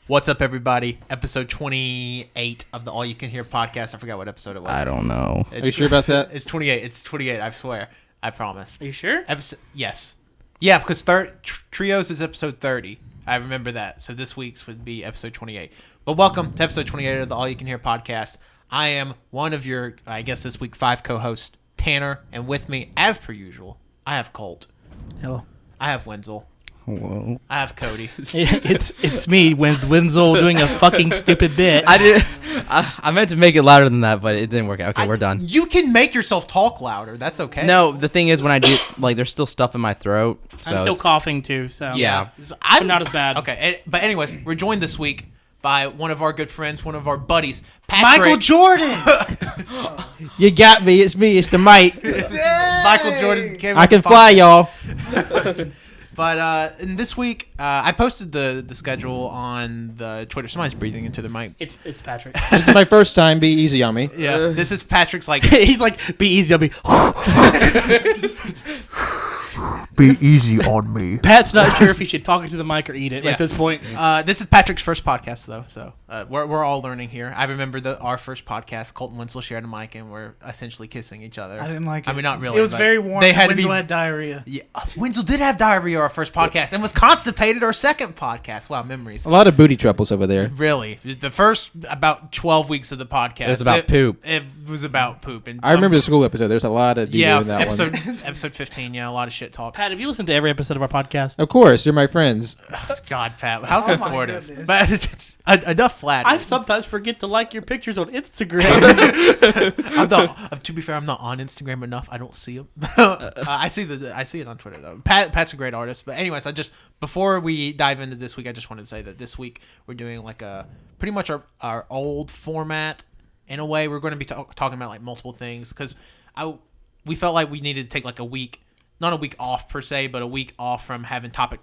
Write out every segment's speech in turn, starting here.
What's up, everybody? Episode 28 of the All You Can Hear podcast. I forgot what episode it was. I don't know. Are you sure about that? It's 28. It's 28, I swear. I promise. Are you sure? Yes. Yeah, because Trios is episode 30. I remember that. So this week's would be episode 28. But welcome to episode 28 of the All You Can Hear podcast. I am one of your, I guess this week, 5 co-hosts, Tanner. And with me, as per usual, I have Colt. Hello. I have Wenzel. Hello. I have Cody. It's me, Wenzel, doing a fucking stupid bit. I meant to make it louder than that, but it didn't work out. Okay, we're done. You can make yourself talk louder. That's okay. No, the thing is, when I do, like, there's still stuff in my throat. So I'm still coughing too, so Yeah. I'm not as bad. Okay, but anyways, we're joined this week by one of our good friends, one of our buddies, Patrick. Michael Jordan. You got me. It's me. It's the Mike. Michael Jordan came I on can the fly, podcast. y'all. But in this week, I posted the schedule on the Twitter. Somebody's breathing into the mic. It's Patrick. This is my first time. Be easy on me. Yeah, this is Patrick's like. He's like, be easy on me. Be easy on me. Pat's not sure if he should talk into the mic or eat it at this point. This is Patrick's first podcast, though, so we're all learning here. I remember our first podcast. Colt and Wenzel shared a mic, and we're essentially kissing each other. I didn't like it. I mean, not really. It was but very warm. They had Wenzel to be. had diarrhea. Yeah, Wenzel did have diarrhea our first podcast, and was constipated our second podcast. Wow, memories. A lot of booty troubles over there. Really, the first about 12 weeks of the podcast, It was about poop. It was about poop, and I remember the school episode. There's a lot of yeah, in that episode one. episode 15. Yeah, a lot of shit talk. Pat, have you listened to every episode of our podcast? Of course, you're my friends. God, Pat, how Oh my supportive. goodness. But enough flat. I sometimes forget to like your pictures on Instagram. I'm not. To be fair, I'm not on Instagram enough. I don't see them. I see it on Twitter though. Pat's a great artist. But anyways, before we dive into this week, I just wanted to say that this week we're doing like pretty much our old format in a way. We're going to be talking about like multiple things because we felt like we needed to take like a week. Not a week off per se, but a week off from having topic,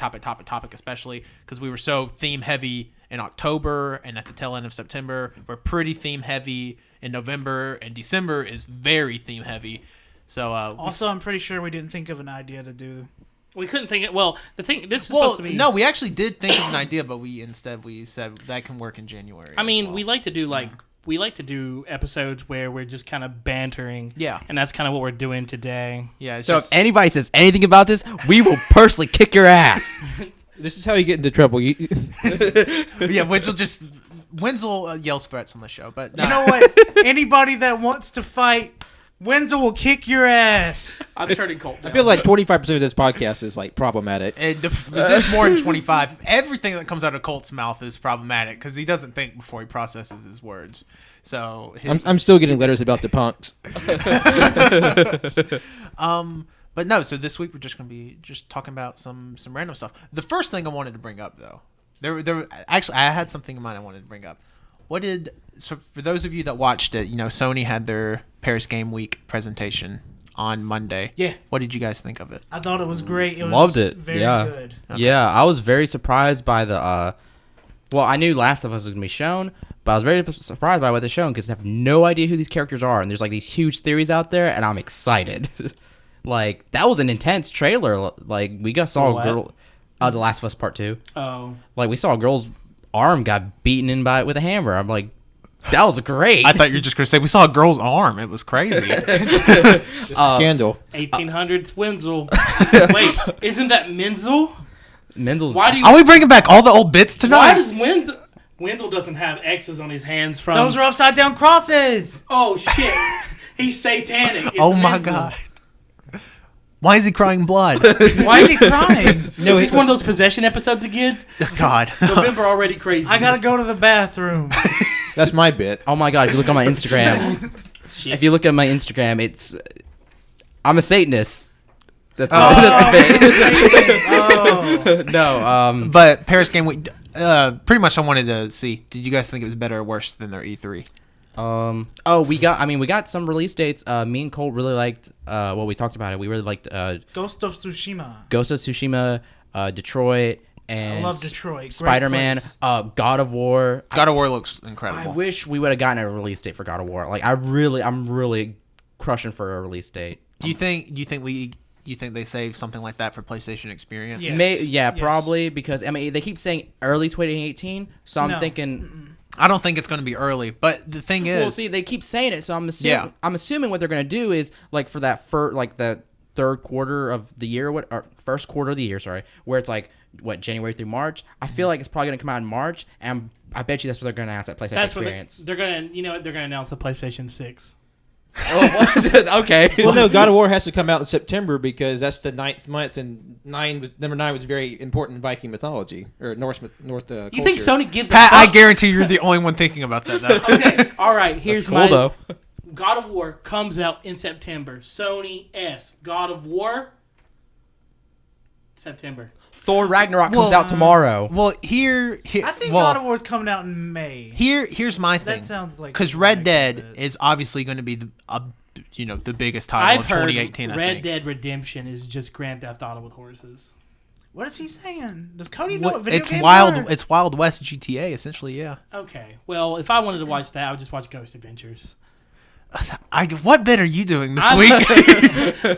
especially because we were so theme heavy in October and at the tail end of September. We're pretty theme heavy in November, and December is very theme heavy. So Also, I'm pretty sure we didn't think of an idea to do. We couldn't think it. Well, this is supposed to be. no, we actually did think of an idea, but we said that can work in January. I mean, as well. we like to do we like to do episodes where we're just kind of bantering. Yeah. And that's kind of what we're doing today. Yeah. It's So just, if anybody says anything about this, we will personally kick your ass. This is how you get into trouble. yeah, Wenzel yells threats on the show, but no. You know what? Anybody that wants to fight, Wenzel will kick your ass. I'm turning Colt down. I feel like 25% of this podcast is like problematic. There's more than 25. Everything that comes out of Colt's mouth is problematic because he doesn't think before he processes his words. So I'm still getting letters about the punks. But no. So this week we're just gonna be just talking about some random stuff. The first thing I wanted to bring up though, actually I had something in mind I wanted to bring up. So for those of you that watched it, Sony had their Paris Game Week presentation on Monday. Yeah. What did you guys think of it? I thought it was great. It was Loved it. Very Yeah. good. Okay. Yeah, I was very surprised by the. Well, I knew Last of Us was going to be shown, but I was very surprised by what they're showing because I have no idea who these characters are, and there's like these huge theories out there, and I'm excited. Like, that was an intense trailer. Like, saw a What? girl. The Last of Us Part 2. Oh. Like, we saw a girl's arm got beaten in with a hammer. I'm like, that was great. I thought you were just gonna say we saw a girl's arm. It was crazy. Scandal. 1800s Wenzel. Wait, isn't that Menzel? Menzel's. Why do you? Are we bringing back all the old bits Why tonight? does Wenzel doesn't have X's on his hands from? Those are upside down crosses. Oh shit! He's satanic. It's Oh my Menzel. god. Why is he crying blood? Why is he crying? Is this one of those possession episodes again? God. November already crazy. I gotta go to the bathroom. That's my bit. Oh my god! If you look on my Instagram, Shit. if you look at my Instagram, it's I'm a Satanist. That's Oh. no. But Paris Game Week, pretty much I wanted to see. Did you guys think it was better or worse than their E3? Oh, we got some release dates. Me and Colt really liked. Well, we talked about it. We really liked Ghost of Tsushima. Ghost of Tsushima, Detroit, and I love Detroit. Great Spider-Man, place. God of War. God of War looks I incredible. wish we would have gotten a release date for God of War. Like, I'm really crushing for a release date. Do you think we You think they save something like that for PlayStation Experience? Yes. Yeah, Yes. probably, because I mean they keep saying early 2018, so I'm No. thinking. I don't think it's going to be early, but the thing is, Well, see, they keep saying it, so I'm assuming what they're gonna do is like for that the third quarter of the year, or first quarter of the year, sorry, where it's like what January through March. I feel like it's probably gonna come out in March, and I bet you that's what they're gonna announce at PlayStation That's what Experience. they're gonna. You know what? They're gonna announce the PlayStation 6. Okay. Well, no, God of War has to come out in September because that's the 9th month, and number 9 was very important in Viking mythology or North. You think culture. Sony gives a Pat, I fuck? guarantee you're the only one thinking about that. Though. Okay, all right. Here's cool, my though. God of War comes out in September. Sony S. God of War. September. Thor Ragnarok comes Well, out tomorrow. Well, here I think well, God of War is coming out in May. here's my thing. That sounds like because Red Dead is obviously going to be the biggest title I've of heard 2018. I Red think. Dead Redemption is just Grand Theft Auto with horses. What is he saying? Does Cody know What- what video it's games wild. are? It's Wild West GTA essentially. Yeah. Okay. Well, if I wanted to watch that, I would just watch Ghost Adventures. What bit are you doing this I'm- week?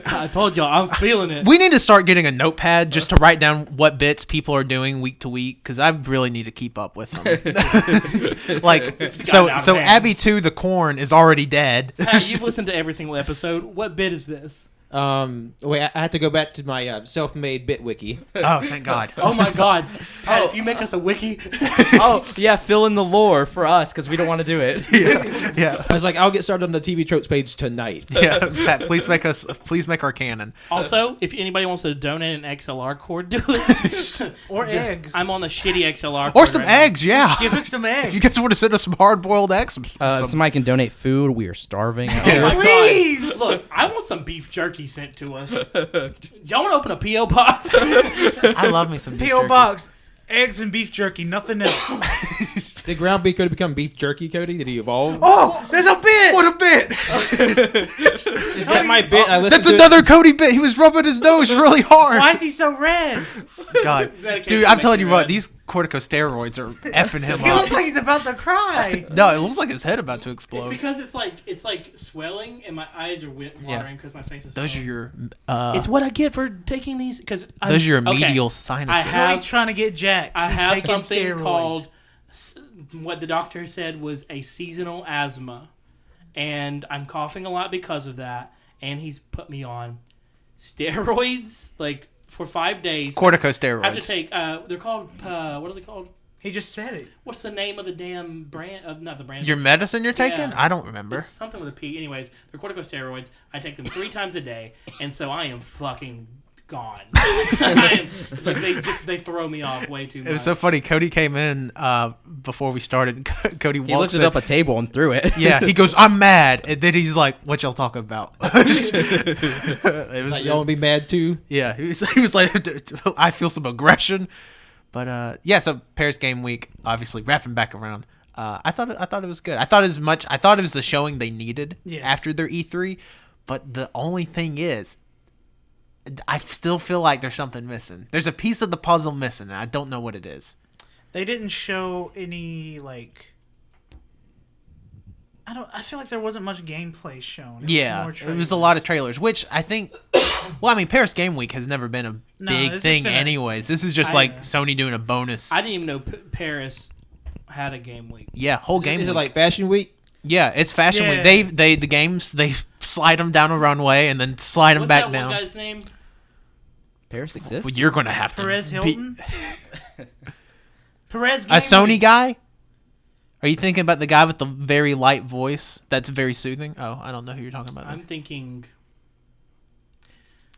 I told y'all, I'm feeling it. We need to start getting a notepad just to write down what bits people are doing week to week because I really need to keep up with them. Like so, out of so hands. Abby 2, the corn is already dead. Pat, you've listened to every single episode. What bit is this? Wait, I have to go back to my self-made bit wiki. Oh, thank God. Oh my God, Pat! If you make us a wiki, Oh, yeah, fill in the lore for us because we don't want to do it. Yeah, I was like, I'll get started on the TV tropes page tonight. yeah. Pat, please make our canon. also, if anybody wants to donate an XLR cord, do it. Or eggs. I'm on the shitty XLR cord Or some right now. eggs, yeah. Give us some eggs. If you guys want to send us some hard-boiled eggs, some Somebody can donate food. We are starving. Oh my Please! God. Look, I want some beef jerky sent to us. Y'all want to open a P.O. box? I love me some beef P.O. jerky. box, eggs and beef jerky, nothing else. Did ground beef Cody become beef jerky, Cody? Did he evolve? Oh, there's a bit! What a bit! Is that my bit? I listened That's to another Cody bit. He was rubbing his nose really hard. Why is he so red? God, Medication dude, I'm makes telling me you what, red. these corticosteroids are effing him He up. looks like he's about to cry. No, it looks like his head about to It's explode. because it's like swelling and my eyes are watering because my face is. Those are swelling. your It's what I get for taking these because those are your medial sinuses. I have- He's trying to get jacked. I He's have taking something steroids. called what the doctor said was a seasonal asthma, and I'm coughing a lot because of that. And he's put me on steroids like for 5 days. I have to corticosteroids. take. They're called. What are they called? He just said it. What's the name of the damn brand? Of not the brand. Your medicine you're taking? Yeah. I don't remember. It's something with a P. Anyways, they're corticosteroids. I take them 3 times a day, and so I am fucking gone. I am, like they throw me off way too much. It was so funny. Cody came in before we started. Cody He walks lifted in. up a table and threw it. Yeah, he goes, "I'm mad," and then he's like, "What y'all talking about?" It was, Like, y'all want to be mad too? yeah, he was like, "I feel some aggression," but yeah. So Paris Game Week, obviously wrapping back around. I thought it was good. I thought it was the showing they needed Yes. after their E3, but the only thing is, I still feel like there's something missing. There's a piece of the puzzle missing, and I don't know what it is. They didn't show any like. I feel like there wasn't much gameplay shown. It was Yeah, more it was a lot of trailers, which I think. Well, I mean, Paris Game Week has never been a No, big it's thing, just been a- anyways. This is just I like know. Sony doing a bonus. I didn't even know Paris had a game week. Yeah, whole game. Is it week. like Fashion Week? Yeah, it's Fashion Yeah. Week. The games they slide them down a runway and then slide them What's back that down. one guy's name? Paris exists. Well, you're gonna have to Perez be- Hilton. Perez. a Game Sony Week. guy. Are you thinking about the guy with the very light voice that's very soothing? Oh, I don't know who you're talking about. I'm thinking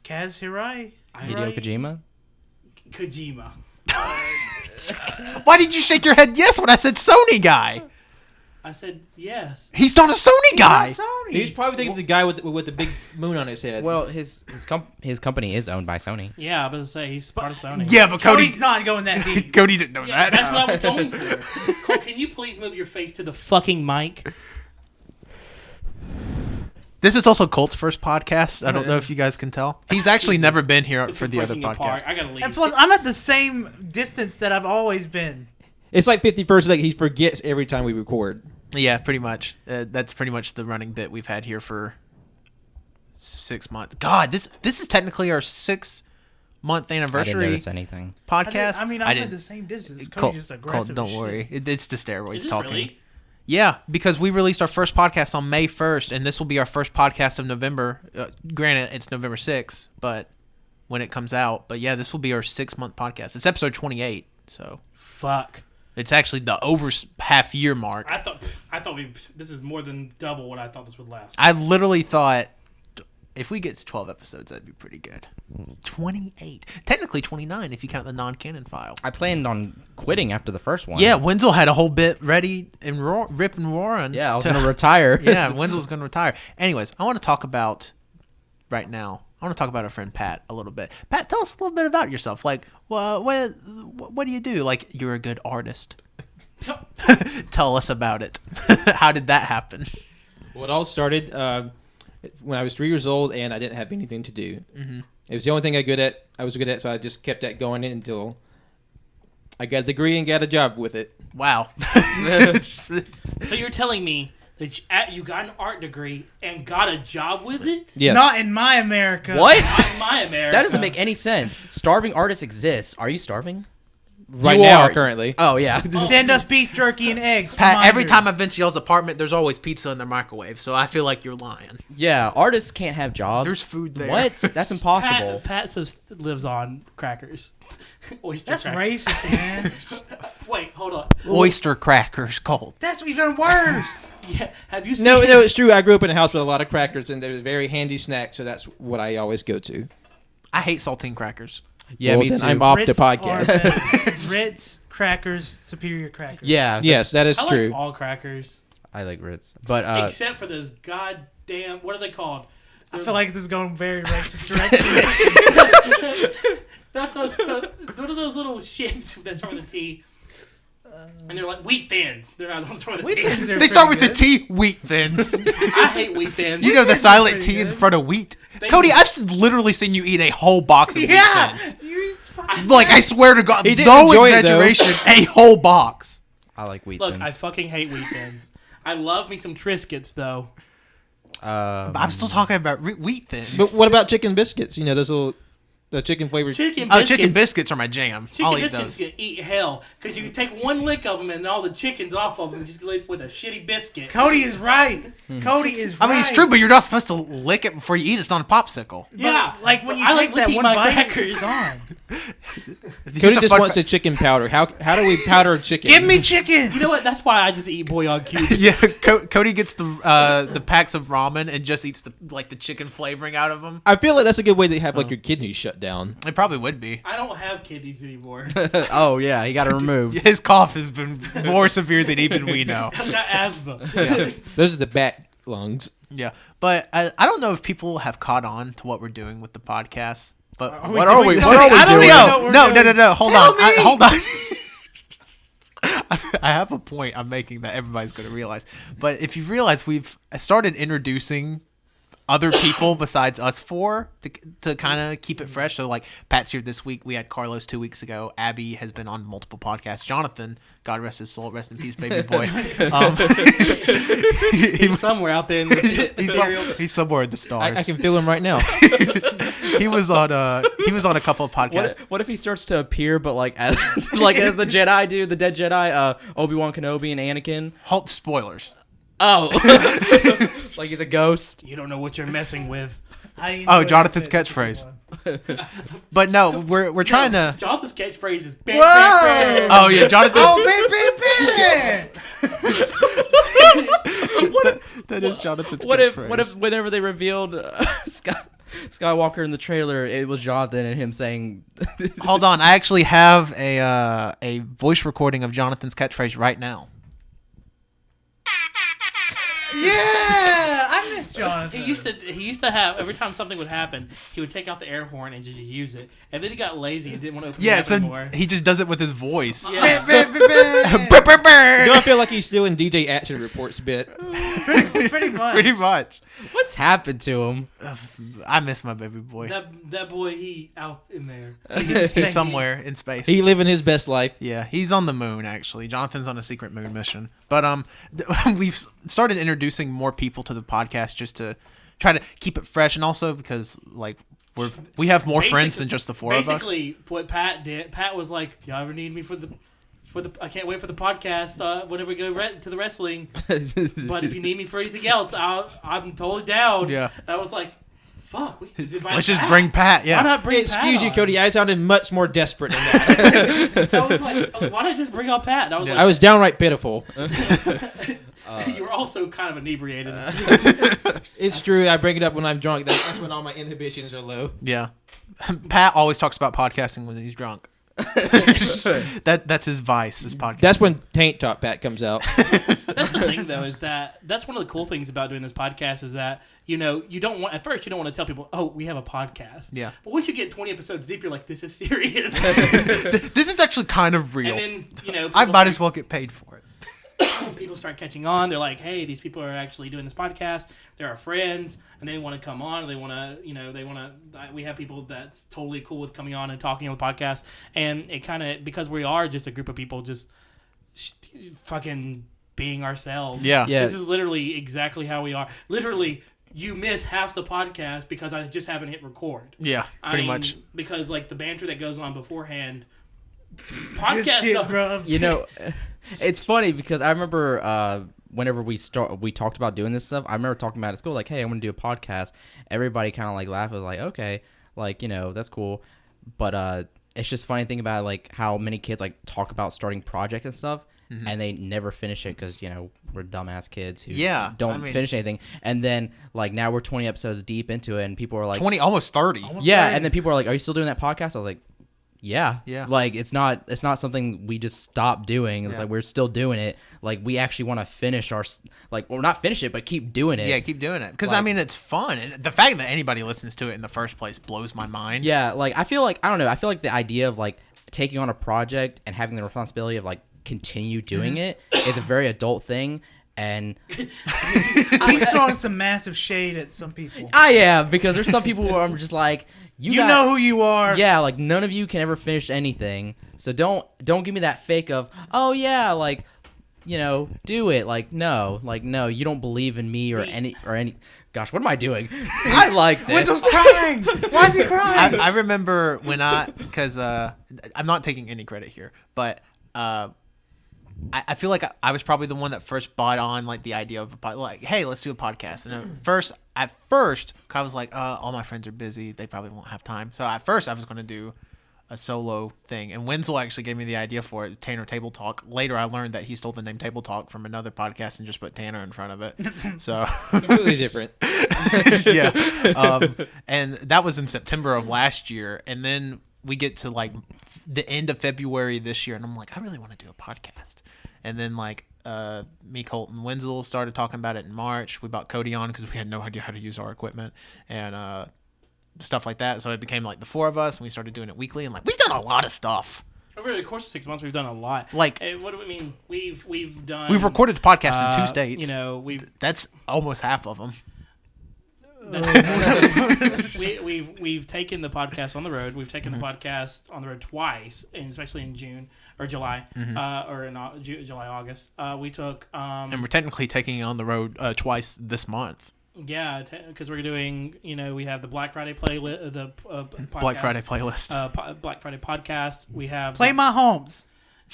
Kaz Hirai. Hideo Kojima. Kojima. Why did you shake your head yes when I said Sony guy? I said yes. He's not a Sony guy. He's not Sony. He's probably thinking of the guy with the big moon on his head. Well, his company is owned by Sony. Yeah, I was gonna say he's part of Sony. Yeah, but Cody Cody's not going that deep. Cody didn't know Yeah, that. that's what I was going for. Cole, can you please move your face to the fucking mic? This is also Colt's first podcast. I don't know if you guys can tell. He's actually never been here This for is the other breaking apart. podcast. I gotta leave. And plus, I'm at the same distance that I've always been. it's like 51st. Like he forgets every time we record. Yeah, pretty much. That's pretty much the running bit we've had here for 6 months. God, this is technically our 6-month I didn't anniversary notice anything. podcast. I mean, I'm I at didn't. the same distance. Cole, Cody's just Cole, aggressive. don't as shit. worry. It's the steroids Is this talking. really? Yeah, because we released our first podcast on May 1st, and this will be our first podcast of November. Granted, it's November 6th, but when it comes out. But yeah, this will be our 6-month podcast. It's episode 28, so Fuck. it's actually the over half-year mark. I thought this is more than double what I thought this would last. I literally thought if we get to 12 episodes, that'd be pretty good. 28. Technically 29 if you count the non-canon file. I planned on quitting after the first one. Yeah, Wenzel had a whole bit ready and rip and roaring. Yeah, I was gonna retire. Yeah, Wenzel's going to retire. Anyways, I want to talk about right now. I want to talk about our friend Pat a little bit. Pat, tell us a little bit about yourself. Like, what do you do? Like, you're a good artist. Tell us about it. How did that happen? Well, it all started when I was 3 years old and I didn't have anything to do. Mm-hmm. It was the only thing I was good at, so I just kept that going until I got a degree and got a job with it. Wow. So you're telling me that you got an art degree and got a job with it? Yes. Not in my America. What? Not in my America. That doesn't make any sense. Starving artists exist. Are you starving? right You now, are. currently. Oh yeah. Send us beef jerky and eggs. for Pat, every Minder. time I've been to y'all's apartment, there's always pizza in the microwave, so I feel like you're lying. Yeah, artists can't have jobs. There's food there. What? That's impossible. Pat lives on crackers. Oyster That's crackers. racist, man. Wait, hold on. Oyster crackers cold. That's even worse. Yeah, have you seen? No, it's true. I grew up in a house with a lot of crackers, and they're a very handy snack, so that's what I always go to. I hate saltine crackers. Yeah, Well, me then too. I'm off the Ritz are podcast. better. Ritz crackers, superior crackers. Yeah. Yes, that is I true. like all crackers I like Ritz, but except for those goddamn. What are they called? I feel like this is going very racist direction. Not those. What are those little shits that start with a T? And they're like wheat thins. They're not those start with a Wheat T. thins are They start with pretty the good. T, wheat thins. I hate wheat thins. You know the thins are silent pretty T in good. front of wheat. They- Cody, I've just literally seen you eat a whole box of Yeah. wheat thins. You fucking Like, I swear to God, He didn't no enjoy it, though. exaggeration, a whole box. I like wheat Look, thins. I fucking hate wheat thins. I love me some Triscuits though. I'm still talking about wheat thins. But what about chicken biscuits? You know, those little the chicken flavored. Chicken Oh, biscuits. chicken biscuits are my jam. Chicken I'll eat biscuits those. can eat hell because you can take one lick of them and all the chicken's off of them and just leave with a shitty biscuit. Cody is right. Cody is right. I mean, it's true, but you're not supposed to lick it before you eat it. It's not a popsicle. But, Yeah, like when you I take like that licking one my bite, crackers. it's gone. Cody Here's a just fun wants fa- the chicken powder. How do we powder chicken? Give me chicken. You know what? That's why I just eat bouillon cubes. Yeah, Cody gets the packs of ramen and just eats the chicken flavoring out of them. I feel like that's a good way to have like your kidneys shut down. It probably would be. I don't have kidneys anymore. oh yeah, he got it removed. His cough has been more severe than even we know. I've got asthma. Those are the bat lungs. Yeah, but I don't know if people have caught on to what we're doing with the podcast. But What are we? doing What are we something? I don't doing? even know what we're doing. No. Hold Tell on. me. Hold on. I have a point I'm making that everybody's going to realize. But if you realize, we've started introducing other people besides us four to kind of keep it fresh. So like Pat's here this week. We had Carlos 2 weeks ago. Abby has been on multiple podcasts. Jonathan, God rest his soul, rest in peace, baby boy. He's somewhere out there in the material. He's somewhere in the stars. I can feel him right now. he was on a couple of podcasts. What if he starts to appear, but like as as the Jedi do, the dead Jedi, Obi-Wan Kenobi and Anakin? Halt spoilers. Oh, like he's a ghost. You don't know what you're messing with. Oh, Jonathan's catchphrase. But no, we're trying to. Jonathan's catchphrase is bam, Whoa! bam, bam. Oh yeah, Jonathan's. That is Jonathan's What catchphrase. if whenever they revealed Skywalker in the trailer, it was Jonathan and him saying, Hold on, I actually have a voice recording of Jonathan's catchphrase right now. Yeah, I miss Jonathan. He used to have every time something would happen, he would take out the air horn and just use it. And then he got lazy and didn't want to open Yeah, it up so anymore. he just does it with his voice. Yeah. Do I feel like he's still in DJ Action Reports bit? Pretty much. Pretty much. "What's happened to him?" I miss my baby boy. That boy, he out in there. He's somewhere in space. He living his best life. Yeah, he's on the moon actually. Jonathan's on a secret moon mission. But we've started introducing more people to the podcast just to try to keep it fresh, and also because like we have more friends than just the four of us. Basically, what Pat did, Pat was like, "If y'all ever need me for the, I can't wait for the podcast. Whenever we go to the wrestling, but if you need me for anything else, I'm totally down." Yeah. And I was like, "Fuck, we can just invite Let's just Pat. bring Pat. Why Yeah. not bring Excuse Pat you, on?" Cody. I sounded much more desperate than that. I was like, "Why not just bring up Pat?" And I was I was downright pitiful. like, "You were also kind of inebriated." It's true. I bring it up when I'm drunk. That's when all my inhibitions are low. Yeah. Pat always talks about podcasting when he's drunk. That's his vice. His podcast. That's when Taint Top Pat comes out. That's the thing, though, is that's one of the cool things about doing this podcast is that, you don't want, at first, you don't want to tell people, oh, we have a podcast. Yeah. But once you get 20 episodes deep, you're like, this is serious. This is actually kind of real. And then, I might as well get paid for it. people start catching on. They're like, hey, these people are actually doing this podcast. They're our friends, and they want to come on. They want to, we have people that's totally cool with coming on and talking on the podcast. And it kind of, because we are just a group of people just fucking being ourselves. Yeah. Yeah. This is literally exactly how we are. Literally, you miss half the podcast because I just haven't hit record. Yeah, pretty much. Because, like, the banter that goes on beforehand, Good podcast shit, stuff. bro. You know, it's funny because I remember whenever we talked about doing this stuff. I remember talking about it at school, like, "Hey, I'm gonna do a podcast." Everybody kind of like laughed. Was like, "Okay, like that's cool," but it's just funny thing about like how many kids like talk about starting projects and stuff, and they never finish it because we're dumbass kids who don't finish anything. And then like now we're 20 episodes deep into it, and people are like 20, almost 30. yeah, and then people are like, "Are you still doing that podcast?" I was like, yeah. Like it's not something we just stopped doing. It's like we're still doing it. Like we actually want to finish our not finish it, but keep doing it. Yeah, keep doing it because Like- I mean it's fun. And the fact that anybody listens to it in the first place blows my mind. Yeah, like I feel like I don't know. I feel like the idea of like taking on a project and having the responsibility of like continue doing it is a very adult thing. And He's throwing some massive shade at some people. I am because there's some people who are just like You know who you are. Yeah, like none of you can ever finish anything. So don't give me that fake of, oh yeah, like do it. Like no, you don't believe in me or any. Gosh, what am I doing? I like this. Wenzel's crying. Why is he crying? I remember when because I'm not taking any credit here, but I feel like I was probably the one that first bought on like the idea of like, hey, let's do a podcast. And at first, I was like, all my friends are busy. They probably won't have time. So at first, I was going to do a solo thing. And Wenzel actually gave me the idea for it, Tanner Table Talk. Later, I learned that he stole the name Table Talk from another podcast and just put Tanner in front of it. So Completely different. yeah. And that was in September of last year. And then we get to like the end of February this year, and I'm like, I really want to do a podcast. And then like me, Colt, and Wenzel started talking about it in March. We bought Cody on because we had no idea how to use our equipment and stuff like that. So it became like the four of us, and we started doing it weekly. And like we've done a lot of stuff. Over the course of 6 months, we've done a lot. Like, what do we mean? We've done. We've recorded podcasts in 2 states. That's almost half of them. We've taken the podcast on the road. We've taken the podcast on the road twice, and especially in June or July, or in July, August. We took and we're technically taking it on the road twice this month. Yeah, because we're doing. We have the Black Friday playlist, the podcast, Black Friday playlist, Black Friday podcast. We have Play My Homes.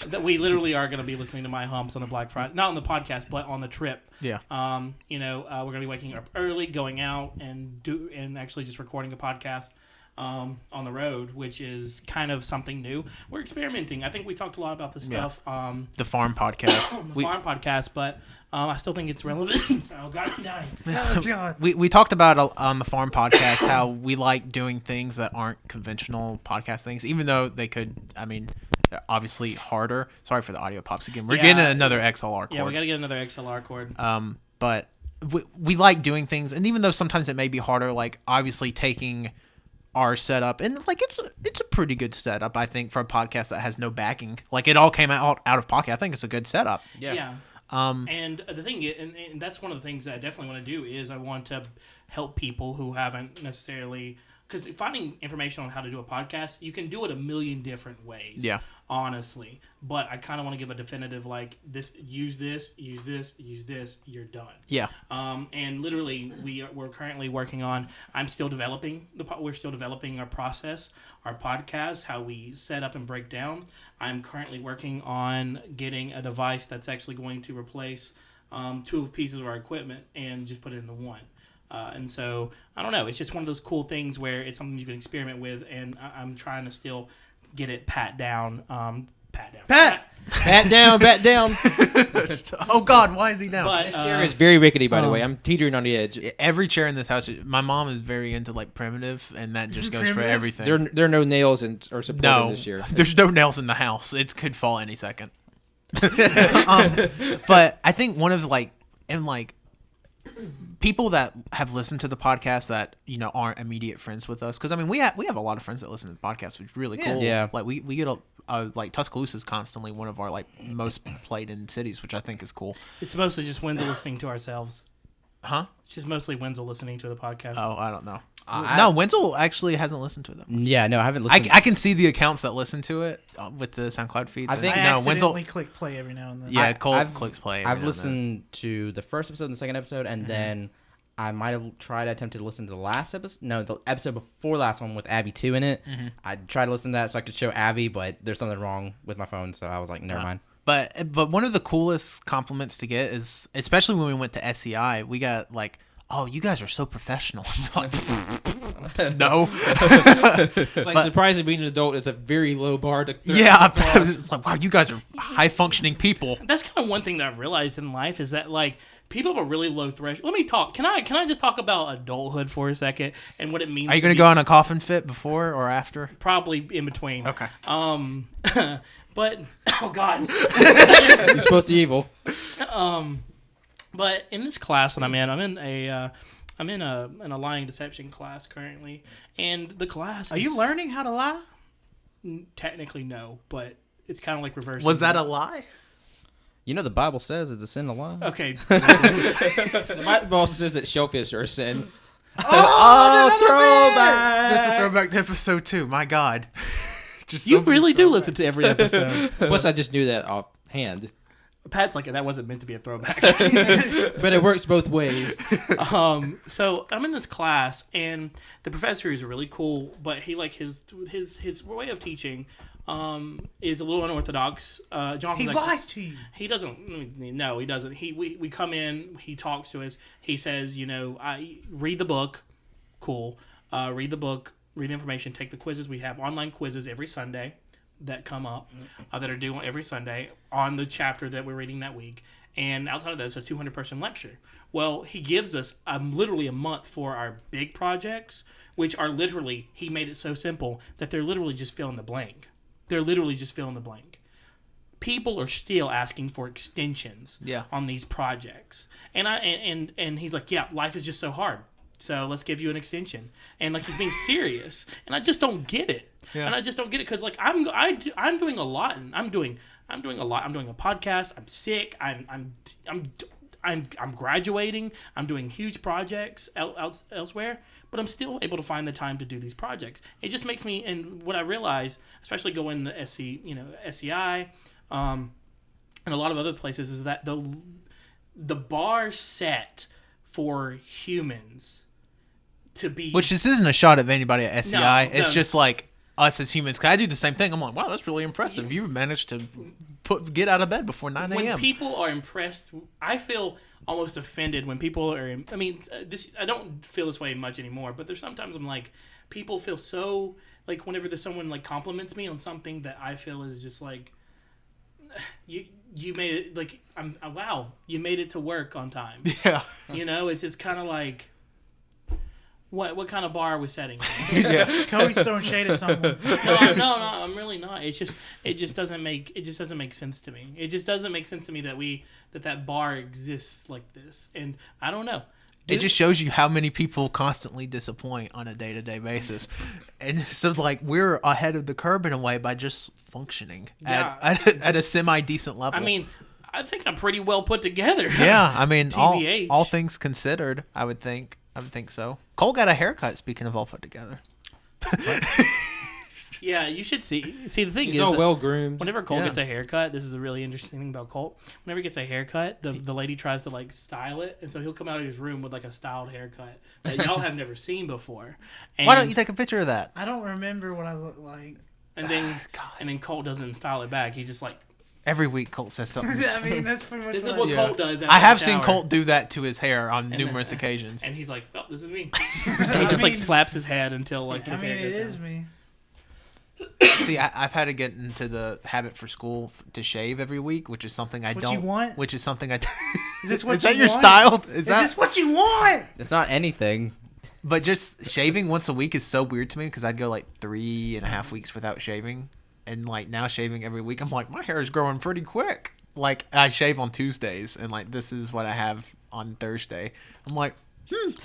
That we literally are going to be listening to My Humps on the Black Friday, not on the podcast, but on the trip. Yeah. We're going to be waking up early, going out and actually just recording a podcast on the road, which is kind of something new. We're experimenting. I think we talked a lot about this stuff. The Farm Podcast. Farm Podcast, but I still think it's relevant. Oh God, I'm dying. Oh, God. We talked about on the Farm Podcast how we like doing things that aren't conventional podcast things, even though they could. I mean, they're obviously harder. Sorry for the audio pops again. We're getting another XLR cord. Yeah, we got to get another XLR cord. But we like doing things, and even though sometimes it may be harder, like obviously taking our setup, and like it's a pretty good setup, I think, for a podcast that has no backing. Like it all came out of pocket. I think it's a good setup. Yeah. And the thing, and that's one of the things that I definitely want to do is I want to help people who haven't necessarily, because finding information on how to do a podcast, you can do it a million different ways. Yeah. Honestly, but I kind of want to give a definitive like this. Use this. Use this. Use this. You're done. Yeah. And literally, we're currently working on. I'm still developing we're still developing our process, our podcast, how we set up and break down. I'm currently working on getting a device that's actually going to replace 2 pieces of our equipment and just put it into one. And so I don't know. It's just one of those cool things where it's something you can experiment with, and I'm trying to still get it pat down. Pat! Bat down, bat down. Oh God, why is he down? But This chair is very rickety, by the way. I'm teetering on the edge. Every chair in this house, my mom is very into like primitive, and that just goes for Primitive? everything. There are no nails or supported No, this year. there's no nails in the house. It could fall any second. But I think one of people that have listened to the podcast that aren't immediate friends with us, because I mean we have a lot of friends that listen to the podcast, which is really cool. Yeah. Like we get like Tuscaloosa is constantly one of our like most played in cities, which I think is cool. it's mostly just Wenzel listening to ourselves. Huh? It's just mostly Wenzel listening to the podcast. Oh, I don't know. No, Wenzel actually hasn't listened to them. Yeah, no, I haven't listened. I can see the accounts that listen to it with the SoundCloud feeds. I and think- I no, accidentally Wenzel. click play every now and then. Yeah, Cole I've- clicks play. every I've now and then. listened to the first episode and the second episode, and then I might have attempted to listen to the last episode. No, the episode before last one with Abby 2 in it. I tried to listen to that so I could show Abby, but there's something wrong with my phone, so I was like, never mind. But one of the coolest compliments to get is, especially when we went to SEI, we got like, "Oh, you guys are so professional." I'm like, no. It's like surprising being an adult is a very low bar to Yeah, I was just like, wow, you guys are high functioning people. That's kind of one thing that I've realized in life is that like people have a really low threshold. Let me talk. Can I just talk about adulthood for a second and what it means? Are you to gonna be- go on a coffin fit before or after? Probably in between. Okay. But oh god. You're supposed to be evil. But in this class that I'm in an lying deception class currently, and the class. Are you learning how to lie? Technically, no, but it's kind of like reverse. Was that a lie? You know, the Bible says it's a sin to lie. Okay. My boss says that shellfish are a sin. throwback! That's a throwback to episode 2. My God. Just You so many really do throwbacks. listen to every episode. Plus, I just knew that offhand. Pat's like, that wasn't meant to be a throwback. But it works both ways. So I'm in this class, and the professor is really cool, but he like his way of teaching is a little unorthodox. Jonathan's He like- lies to you. He doesn't. No, he doesn't. We come in. He talks to us. He says, I read the book. Cool. Read the book. Read the information. Take the quizzes. We have online quizzes every Sunday that come up that are due every Sunday on the chapter that we're reading that week. And outside of that, it's a 200-person lecture. Well, he gives us literally a month for our big projects, which are literally, he made it so simple that they're literally just fill in the blank. They're literally just fill in the blank. People are still asking for extensions on these projects. And he's like, yeah, life is just so hard. So let's give you an extension. And like he's being serious. And I just don't get it. Yeah. And I just don't get it because like I'm doing a lot. And I'm doing a lot. I'm doing a podcast. I'm sick. I'm graduating. I'm doing huge projects elsewhere, but I'm still able to find the time to do these projects. It just makes me, and what I realize, especially going to SEI, and a lot of other places, is that the bar set for humans to be, Which this isn't a shot at anybody at SEI. No, It's no. just like us as humans. Cause I do the same thing. I'm like, wow, that's really impressive. You managed to get out of bed before 9 when a.m. people are impressed, I feel almost offended when people are. I mean, I don't feel this way much anymore, but there's sometimes I'm like, people feel so like whenever there's someone like compliments me on something that I feel is just like, you made it like wow, you made it to work on time. Yeah. It's just kind of like. What kind of bar are we setting? Cody's throwing shade at someone. No, I'm really not. It just doesn't make sense to me. It just doesn't make sense to me that bar exists like this. And I don't know. It just shows you how many people constantly disappoint on a day-to-day basis. And so, like, we're ahead of the curve in a way by just functioning at a semi-decent level. I mean, I think I'm pretty well put together. yeah, I mean, TBH. all things considered, I would think so. Cole got a haircut, speaking of all put together. Yeah, you should see. See, the thing He's is, all that well groomed. whenever Colt Yeah. gets a haircut, this is a really interesting thing about Colt. Whenever he gets a haircut, the lady tries to like style it, and so he'll come out of his room with like a styled haircut that y'all have never seen before. And, Why don't you take a picture of that? I don't remember what I look like. And then Colt doesn't style it back. He's just like, Every week Colt says something. I mean, that's pretty much this is what what I do. Colt does. After I have the seen shower. Colt do that to his hair on And numerous occasions. And he's like, oh, this is me. And he just like slaps his head until like I his mean, hair it goes is down. me. See, I've had to get into the habit for school to shave every week, which is something I what don't. you want? Which is something I. Is this what is that you your want? style? Is this what you want? It's not anything. But just shaving once a week is so weird to me because I'd go like 3.5 weeks without shaving, and like now shaving every week, I'm like, my hair is growing pretty quick. Like I shave on Tuesdays, and like this is what I have on Thursday. I'm like,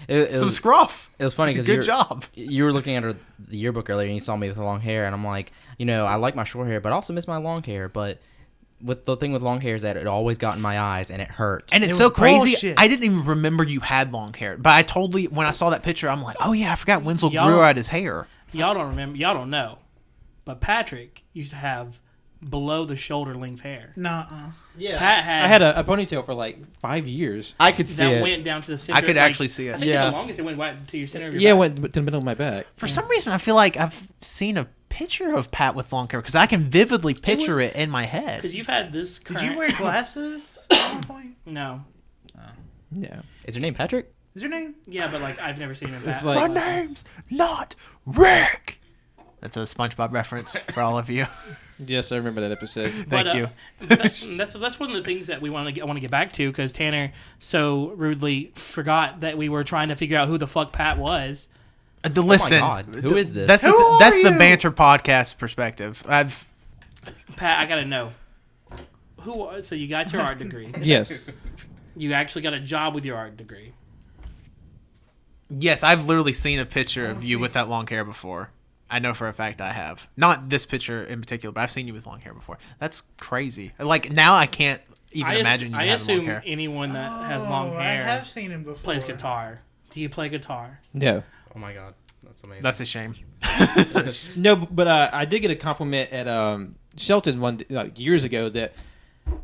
It some was, scruff. it was funny because Good job. You were looking at the yearbook earlier, and you saw me with the long hair, and I'm like, I like my short hair, but I also miss my long hair. But with the thing with long hair is that it always got in my eyes, and it hurt. And it's It so was crazy. bullshit. I didn't even remember you had long hair, but I totally when I saw that picture, I'm like, oh yeah, I forgot Wenzel Y'all- grew out his hair. Y'all don't remember. Y'all don't know. But Patrick used to have below the shoulder length hair. Nuh-uh. Yeah, Pat had- I had a ponytail for like 5 years. I could see That it. went down to the center. I could like, actually see I it. think Yeah. the longest it went right to your center of your Yeah, it back. went to the middle of my back. For some reason, I feel like I've seen a picture of Pat with long hair because I can vividly picture it in my head. Because you've had this. Did current- you wear glasses at one point? No. Yeah, Is your name Patrick? Is your name? Yeah, but like I've never seen him. It's back. like- My name's not Rick. That's a SpongeBob reference for all of you. yes, I remember that episode. Thank you. That's one of the things that we want to get. I want to get back to because Tanner so rudely forgot that we were trying to figure out who the fuck Pat was. Listen, God, who is this? That's Who the, are that's the you? banter podcast perspective. Pat, I gotta know. So you got your art degree. Yes, You actually got a job with your art degree. Yes, I've literally seen a picture of you with that long hair before. I know for a fact I have. Not this picture in particular, but I've seen you with long hair before. That's crazy. Like now I can't even imagine you I having assume long hair. anyone that has long I hair have seen him before. plays guitar. Do you play guitar? no, Oh my god, that's amazing. That's a shame. no. But I did get a compliment at Shelton years ago that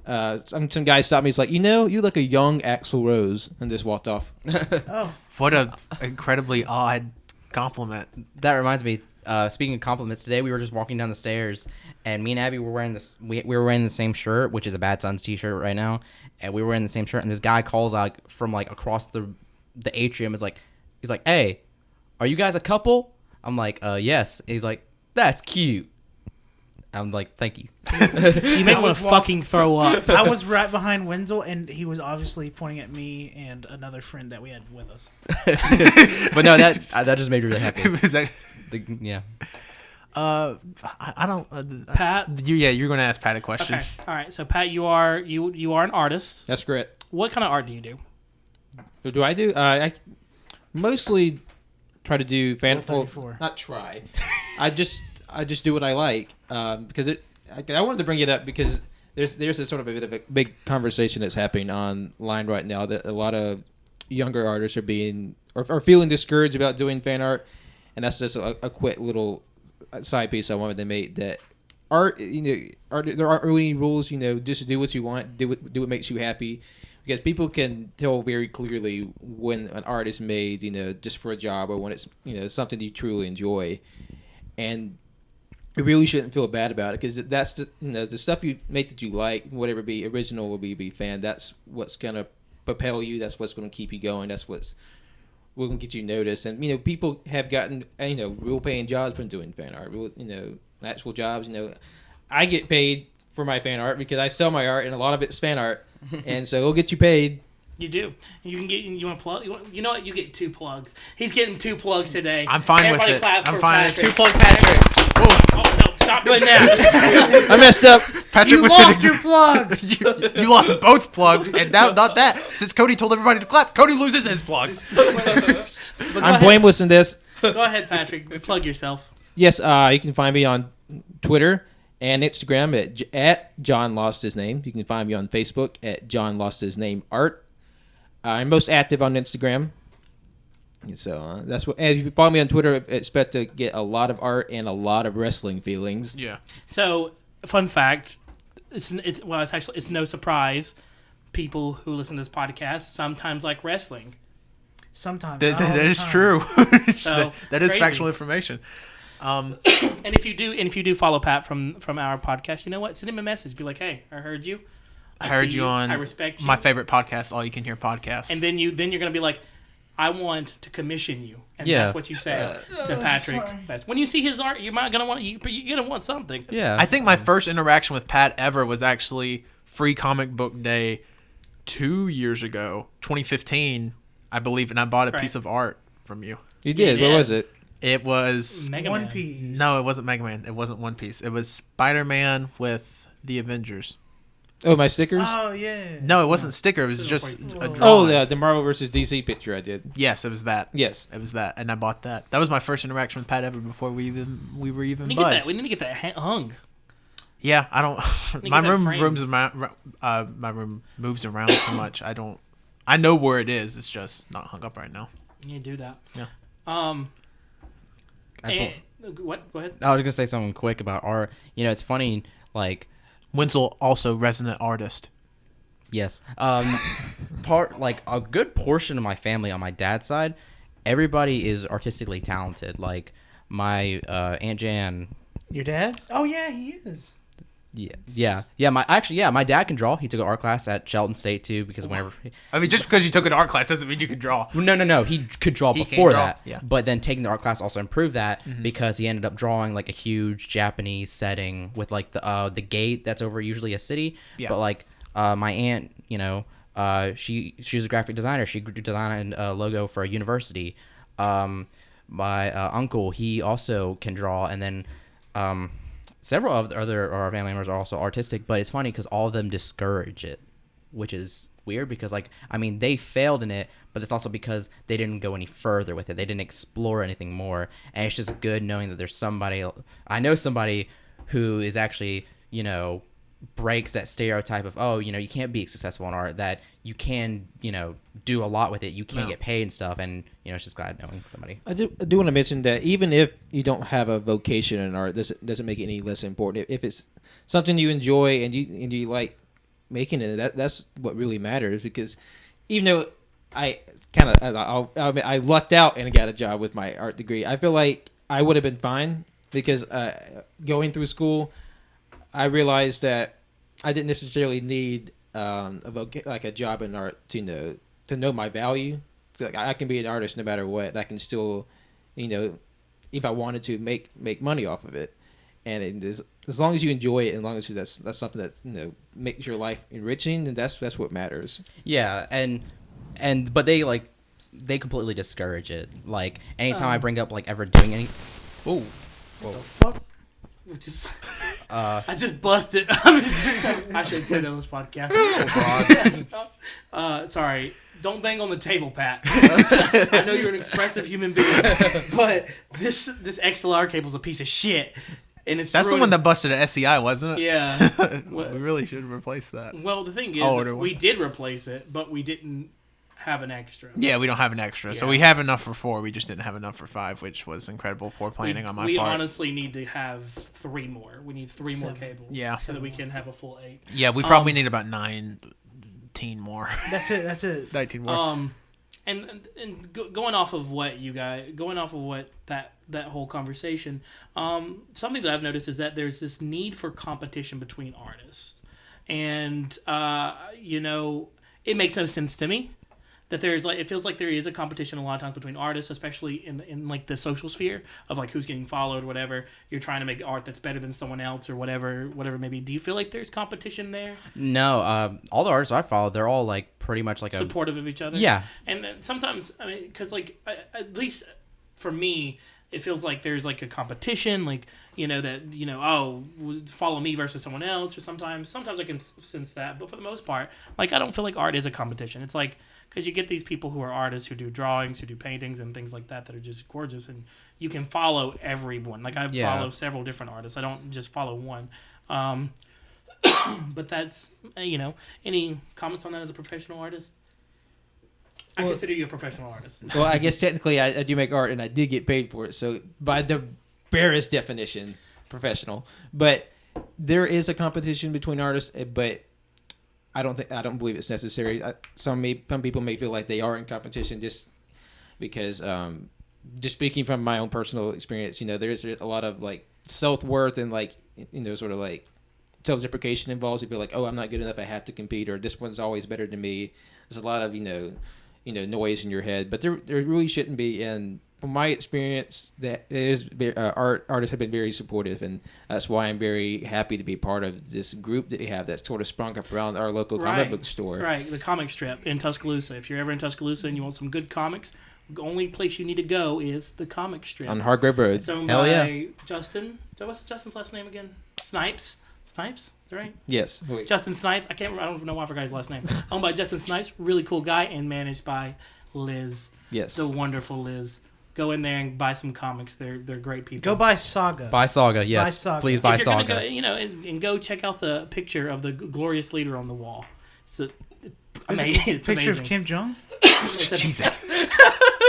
some guy stopped me. He's like, you look like a young Axl Rose, and just walked off. Oh, What a incredibly odd compliment. That reminds me. Speaking of compliments, today we were just walking down the stairs, and me and Abby were wearing this. We were wearing the same shirt, which is a Bad Sons T-shirt right now, and we were wearing the same shirt. And this guy calls out from like across the atrium. He's like, "Hey, are you guys a couple?" I'm like, "Yes." He's like, "That's cute." I'm like, "Thank you." You make me want was to fucking throw up. I was right behind Wenzel, and he was obviously pointing at me and another friend that we had with us. But no, that just made me really happy. Is that, Yeah. I don't. Pat? You're going to ask Pat a question. Okay. All right. So Pat, you are an artist. That's great. What kind of art do you do? What do? I mostly try to do fan. Rule 34. Not try. I just do what I like because I wanted to bring it up because there's a sort of a bit of a big conversation that's happening online right now that a lot of younger artists are feeling discouraged about doing fan art, and that's just a quick little side piece I wanted to make. That art, there aren't really any rules. Just do what you want, do what makes you happy. Because people can tell very clearly when an art is made, just for a job, or when it's, something you truly enjoy, and you really shouldn't feel bad about it because that's the stuff you make that you like, whatever be original or be fan. That's what's gonna propel you. That's what's gonna keep you going. That's what's gonna get you noticed. And people have gotten real paying jobs from doing fan art. Real, actual jobs. I get paid for my fan art because I sell my art, and a lot of it's fan art. And so it'll get you paid. You do. You can get. You want to plug? You know what? You get 2 plugs. He's getting 2 plugs today. I'm fine Everybody with it. claps I'm for fine. Patrick. 2 plug Patrick. Whoa. Oh no! Stop doing that. I messed up. Patrick You was lost sitting. your plugs. you lost both plugs, and now not that. Since Cody told everybody to clap, Cody loses his plugs. But go I'm ahead. blameless in this. Go ahead, Patrick. Plug yourself. Yes, you can find me on Twitter and Instagram at John Lost His Name. You can find me on Facebook at John Lost His Name Art. I'm most active on Instagram. So that's what. And if you follow me on Twitter, expect to get a lot of art and a lot of wrestling feelings. Yeah. So, fun fact, it's no surprise. People who listen to this podcast sometimes like wrestling. Sometimes That, not all that the is time. true. So, that is crazy. factual information. And if you do follow Pat from our podcast, you know what? Send him a message. Be like, hey, I heard you. I heard see you on I respect you. my favorite podcast, All You Can Hear podcast. And then you're gonna be like, I want to commission you, and Yeah. that's what you say to Patrick. Best. When you see his art, you're gonna want something. Yeah. I think my first interaction with Pat ever was actually Free Comic Book Day 2 years ago, 2015, I believe, and I bought a Right. piece of art from you. You did. Yeah. What was it? It was Mega One Man. Piece. no, it wasn't Mega Man. It wasn't One Piece. It was Spider-Man with the Avengers. Oh, my stickers. Oh yeah. No, it wasn't sticker. It was just a drawing. Oh, the Marvel versus DC picture I did. Yes, it was that. Yes. It was that, and I bought that. That was my first interaction with Pat ever before we were even We need to get buds. that. We need to get that hung. Yeah, I don't. Need to My get that room framed. my room moves around so much. I don't. I know where it is. It's just not hung up right now. You need to do that. Yeah. I just What? Go ahead. I was gonna say something quick about art. You know, it's funny. Like, Wenzel also resident artist. yes, like a good portion of my family on my dad's side, everybody is artistically talented. Like my Aunt Jan. Your dad? Oh yeah, he is. Yeah. My dad can draw. He took an art class at Shelton State too, because whenever. I mean, just because you took an art class doesn't mean you can draw. No. He could draw He can before draw, that. yeah. But then taking the art class also improved that because he ended up drawing like a huge Japanese setting with like the gate that's over usually a city. Yeah. But like my aunt, you know, she's a graphic designer. She designed a logo for a university. My uncle, he also can draw, and then several of the other our family members are also artistic. But it's funny because all of them discourage it, which is weird because, like, I mean, they failed in it, but it's also because they didn't go any further with it. They didn't explore anything more. And it's just good knowing that there's somebody, I know somebody who is actually, you know, breaks that stereotype of, oh, you know, you can't be successful in art, that you can, you know, do a lot with it. You can get paid and stuff. And, you know, it's just glad knowing somebody. I do want to mention that even if you don't have a vocation in art, this doesn't make it any less important. If it's something you enjoy and you like making it, that's what really matters. Because even though I lucked out and got a job with my art degree, I feel like I would have been fine because going through school, I realized that I didn't necessarily need a job in art to know my value. So, like, I can be an artist no matter what. I can still, you know, if I wanted to make money off of it, and it is, as long as you enjoy it, and as long as that's something that, you know, makes your life enriching, then that's what matters. Yeah, but they completely discourage it. Like anytime I bring up like ever doing any, Oh, What the fuck? I just busted. I shouldn't say that on this podcast. Sorry. Don't bang on the table, Pat. I know you're an expressive human being, but this XLR cable's a piece of shit, and it's that's the ruined- one that busted at SEI, wasn't it? Yeah. we really should replace that. Well, the thing is, I'll order one. we did replace it, but we didn't have an extra. Yeah, we don't have an extra, so Yeah. we have enough for 4. We just didn't have enough for 5, which was incredible poor planning on my we part. honestly need to have 3 more. We need 3 more 7. cables. Yeah. So that we can have a full 8. Yeah, we probably need about 19 more. That's it. 19 more. And going off of what that whole conversation, something that I've noticed is that there's this need for competition between artists, and you know, it makes no sense to me that there's like, it feels like there is a competition a lot of times between artists, especially in like the social sphere of like who's getting followed, whatever. You're trying to make art that's better than someone else or whatever maybe. Do you feel like there's competition there? no, all the artists I follow, they're all like pretty much like Supportive of each other? Yeah. And then sometimes, I mean, because like, at least for me, it feels like there's like a competition, like, you know, that, you know, oh, follow me versus someone else, or sometimes I can sense that, but for the most part, like, I don't feel like art is a competition. It's like, because you get these people who are artists who do drawings, who do paintings and things like that are just gorgeous, and you can follow everyone. Like, I follow several different artists. I don't just follow one. But that's, you know, any comments on that as a professional artist? I Well- consider you a professional artist. Well, I guess technically I do make art and I did get paid for it. So by the barest definition, professional. But there is a competition between artists, but I don't believe it's necessary. Some people may feel like they are in competition just because. Just speaking from my own personal experience, there's a lot of like self-worth and like sort of like self-deprecation involved. You feel like, oh, I'm not good enough, I have to compete, or this one's always better than me. There's a lot of noise in your head, but there really shouldn't be. And from my experience, that artists have been very supportive, and that's why I'm very happy to be part of this group that we have that's sort of sprung up around our local comic book store. Right, the comic strip in Tuscaloosa. If you're ever in Tuscaloosa and you want some good comics, the only place you need to go is the comic strip. On Hargrove Road. It's owned Hell by yeah. Justin. What's Justin's last name again? Snipes? Is that right? Yes. Wait. Justin Snipes. I don't know why I forgot his last name. Owned by Justin Snipes. Really cool guy, and managed by Liz. Yes. The wonderful Liz. Go in there and buy some comics. They're great people. Go buy Saga. Buy Saga, yes. Buy Saga. Please buy if you're Saga. gonna go, and go check out the picture of the glorious leader on the wall. It's Is amazing. it a It's picture amazing. of Kim Jong? It's a- Jesus.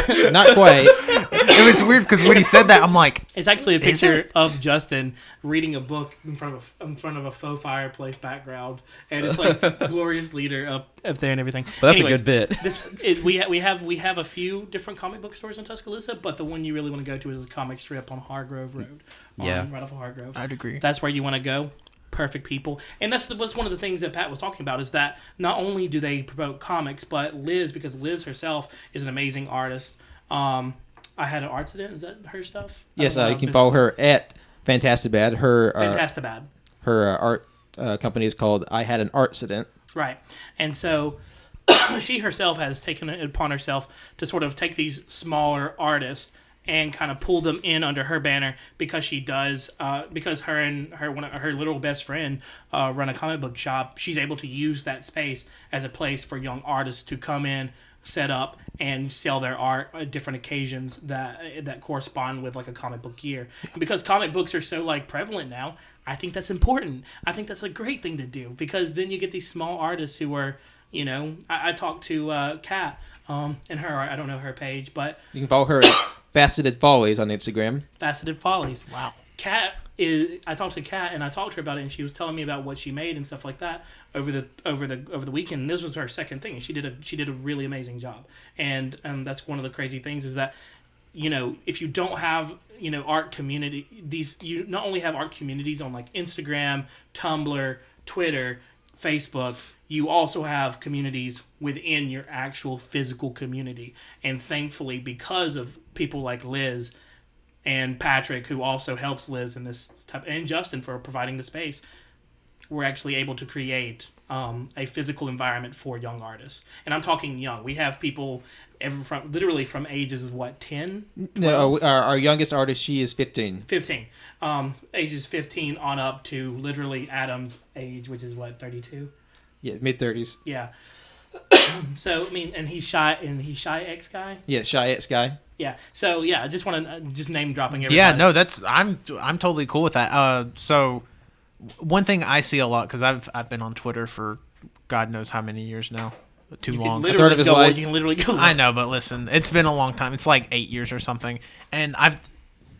Not quite. It was weird because when he said that, I'm like, It's actually a Is picture it? of Justin reading a book in front of a faux fireplace background, and it's like the glorious leader up there and everything. But that's Anyways, a good bit. This is, we have a few different comic book stores in Tuscaloosa, but the one you really want to go to is a comic strip on Hargrove Road. Yeah. Right off of Hargrove. I'd agree. That's where you want to go. Perfect people. And that's one of the things that Pat was talking about, is that not only do they promote comics, but Liz, because Liz herself is an amazing artist. I had an accident. Is that her stuff? Yes, I don't know, you can Miss- follow her at Fantastabad. Her Fantastabad. her art company is called I Had an Artsident. Right. And so she herself has taken it upon herself to sort of take these smaller artists and kind of pull them in under her banner, because she does, because her and her literal best friend run a comic book shop. She's able to use that space as a place for young artists to come in, set up, and sell their art at different occasions that correspond with like a comic book year. And because comic books are so like prevalent now, I think that's important. I think that's a great thing to do, because then you get these small artists who are, I talked to Kat and her art. I don't know her page, but You can follow her at Faceted Follies on Instagram. Faceted Follies. Wow. I talked to Kat and I talked to her about it, and she was telling me about what she made and stuff like that over the weekend. And this was her second thing, and she did a really amazing job. And that's one of the crazy things, is that if you don't have art community, you not only have art communities on like Instagram, Tumblr, Twitter, Facebook, you also have communities within your actual physical community. And thankfully, because of people like Liz and Patrick, who also helps Liz in this type, and Justin for providing the space, we're actually able to create a physical environment for young artists. And I'm talking young. We have people literally from ages of 10? No, our youngest artist, she is 15. 15. Ages 15 on up to literally Adam's age, which is 32? Yeah, mid-30s. Yeah. So, I mean, and he's Shy X guy? Yeah, Shy X guy. Yeah. So, yeah, I just want to, just name dropping everybody. Yeah, no, I'm totally cool with that. So one thing I see a lot, because I've been on Twitter for God knows how many years now, too You long. can third of his life. You can literally go. I know, but listen, it's been a long time. It's like 8 years or something. And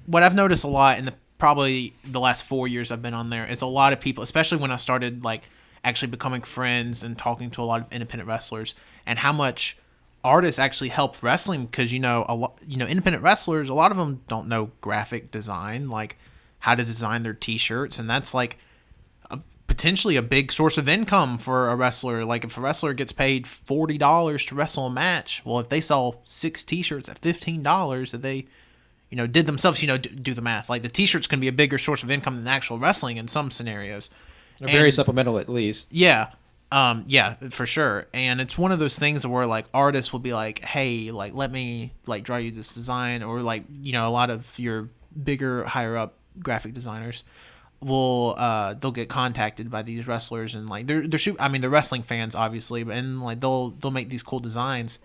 what I've noticed a lot in probably the last 4 years I've been on there is a lot of people, especially when I started like actually becoming friends and talking to a lot of independent wrestlers, and how much artists actually help wrestling, because independent wrestlers, a lot of them don't know graphic design, like how to design their t-shirts, and that's like potentially a big source of income for a wrestler. Like if a wrestler gets paid $40 to wrestle a match, well, if they sell 6 t-shirts at $15 that they did themselves, do the math, like the t-shirts can be a bigger source of income than actual wrestling in some scenarios. Very supplemental, at least. Yeah. Yeah, for sure. And it's one of those things where like artists will be like, hey, like let me like draw you this design, or like a lot of your bigger, higher up graphic designers will they'll get contacted by these wrestlers, and like they're wrestling fans obviously, and like they'll make these cool designs.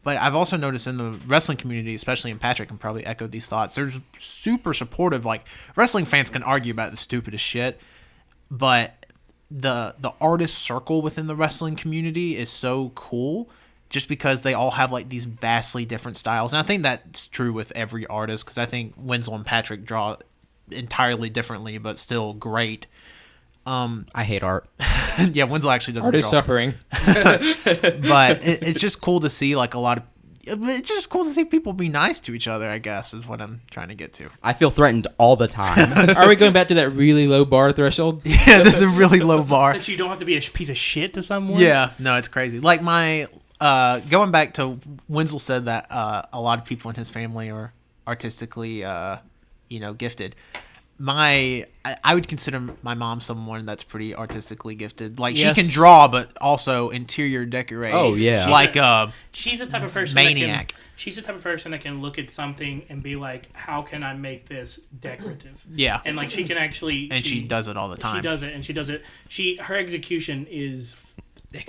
But I've also noticed in the wrestling community, especially in Patrick can probably echo these thoughts, there's super supportive. Like wrestling fans can argue about the stupidest shit, but the artist circle within the wrestling community is so cool just because they all have like these vastly different styles. And I think that's true with every artist, because I think Wenzel and Patrick draw entirely differently, but still great. I hate art. Yeah, Wenzel actually doesn't Art is draw. suffering. But it's just cool to see like a lot of. It's just cool to see people be nice to each other, I guess, is what I'm trying to get to. I feel threatened all the time. Are we going back to that really low bar threshold? Yeah, the really low bar. That you don't have to be a piece of shit to someone. Yeah, no, it's crazy. Like my going back to Wenzel said that a lot of people in his family are artistically gifted. I would consider my mom someone that's pretty artistically gifted. Like Yes. she can draw, but also interior decorate. Oh, yeah. Like She's the type of person maniac. She's the type of person that can look at something and be like, how can I make this decorative? Yeah. And like she can actually And she does it all the time. She does it and she does it. Her execution is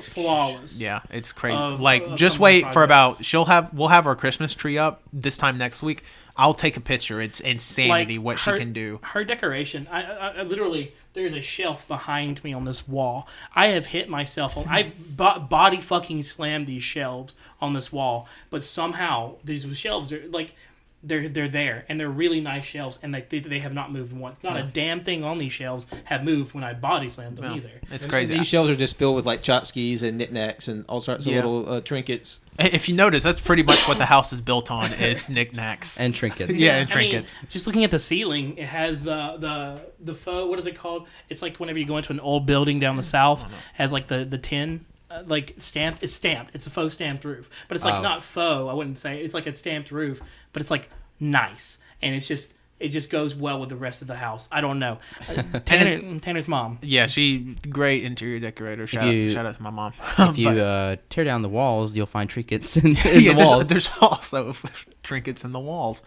flawless. Yeah, it's crazy. Of Just some of wait the for about. projects. We'll have our Christmas tree up this time next week. I'll take a picture. It's insanity what she can do. Her decoration, I literally, there's a shelf behind me on this wall. I have hit myself on. I body fucking slammed these shelves on this wall, but somehow these shelves are like. They're there, and they're really nice shelves, and they have not moved once. Not a damn thing on these shelves have moved when I body slammed them either. It's And crazy. these shelves are just filled with like tchotchkes and knickknacks and all sorts of Yeah. little trinkets. If you notice, that's pretty much what the house is built on is knicknacks. And trinkets. Yeah, and I mean, trinkets. just looking at the ceiling, it has the faux. What is it called? It's like whenever you go into an old building down the south, has like the tin. Like stamped, it's stamped. It's a faux stamped roof, but it's like Oh. not faux. I wouldn't say it's like a stamped roof, but it's like nice, and it just goes well with the rest of the house. I don't know. Tanner's mom. Yeah, she great interior decorator. Shout out to my mom. If you tear down the walls, you'll find trinkets in the walls. There's also trinkets in the walls,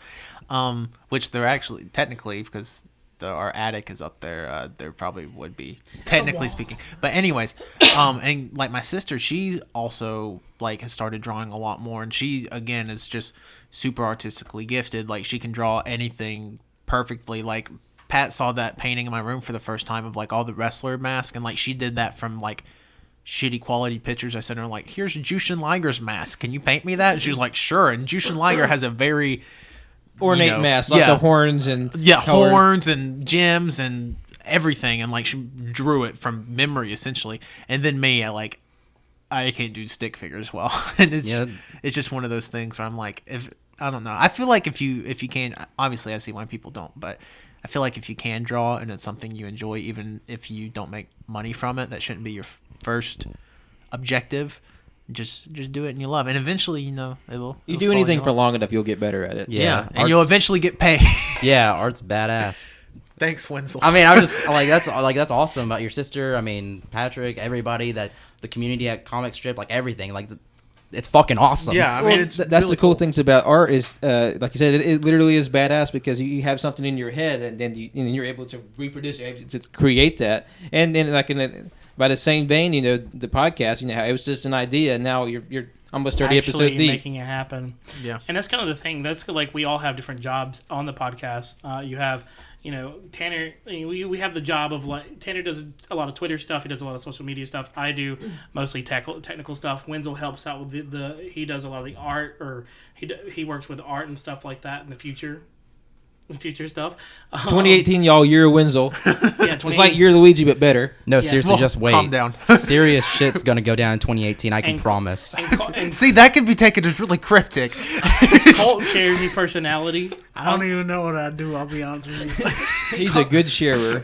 which they're actually technically because our attic is up there. There probably would be technically speaking, but anyways, and like my sister, she also like has started drawing a lot more, and she again is just super artistically gifted. Like she can draw anything perfectly. Like Pat saw that painting in my room for the first time of like all the wrestler masks, and like she did that from like shitty quality pictures. I sent her like, here's Jushin Liger's mask. Can you paint me that? And she was like, sure. And Jushin Liger has a very Ornate mask, lots of horns and colors. horns and gems and everything. And like she drew it from memory essentially. And then me, I can't do stick figures well. And it's just one of those things where I'm like, I don't know. I feel like if you can, obviously I see why people don't, but I feel like if you can draw and it's something you enjoy, even if you don't make money from it, that shouldn't be your first objective. Just do it and you love it. And eventually, it will. You it'll do fall in anything your for lap. long enough, you'll get better at it. Yeah, and art's- you'll eventually get paid. Yeah, art's badass. Thanks, Wenzel. I mean, I'm just that's awesome about your sister. I mean, Patrick, everybody, that the community at Comic Strip, like everything, it's fucking awesome. Yeah, I mean, Well, it's that's really the cool things about art is, like you said, it literally is badass because you have something in your head and then you're able to reproduce, you're able to create that. And then by the same vein, the podcast, it was just an idea, and now you're almost 30 Actually episodes deep. making it happen. Yeah. And that's kind of the thing. That's like we all have different jobs on the podcast. You have, Tanner. We have the job of like Tanner does a lot of Twitter stuff. He does a lot of social media stuff. I do mostly technical stuff. Wenzel helps out with he does a lot of the art, or he works with art and stuff like that in the future. Future stuff. 2018, y'all, year of Wenzel. Yeah, It's like year Luigi, but better. No, Yeah. seriously, Well, just wait. calm down. Serious shit's gonna go down in 2018. I can And- promise. and See, that could be taken as really cryptic. Colt shares his personality. I don't even know what I do. I'll be honest with you. He's a good sharer.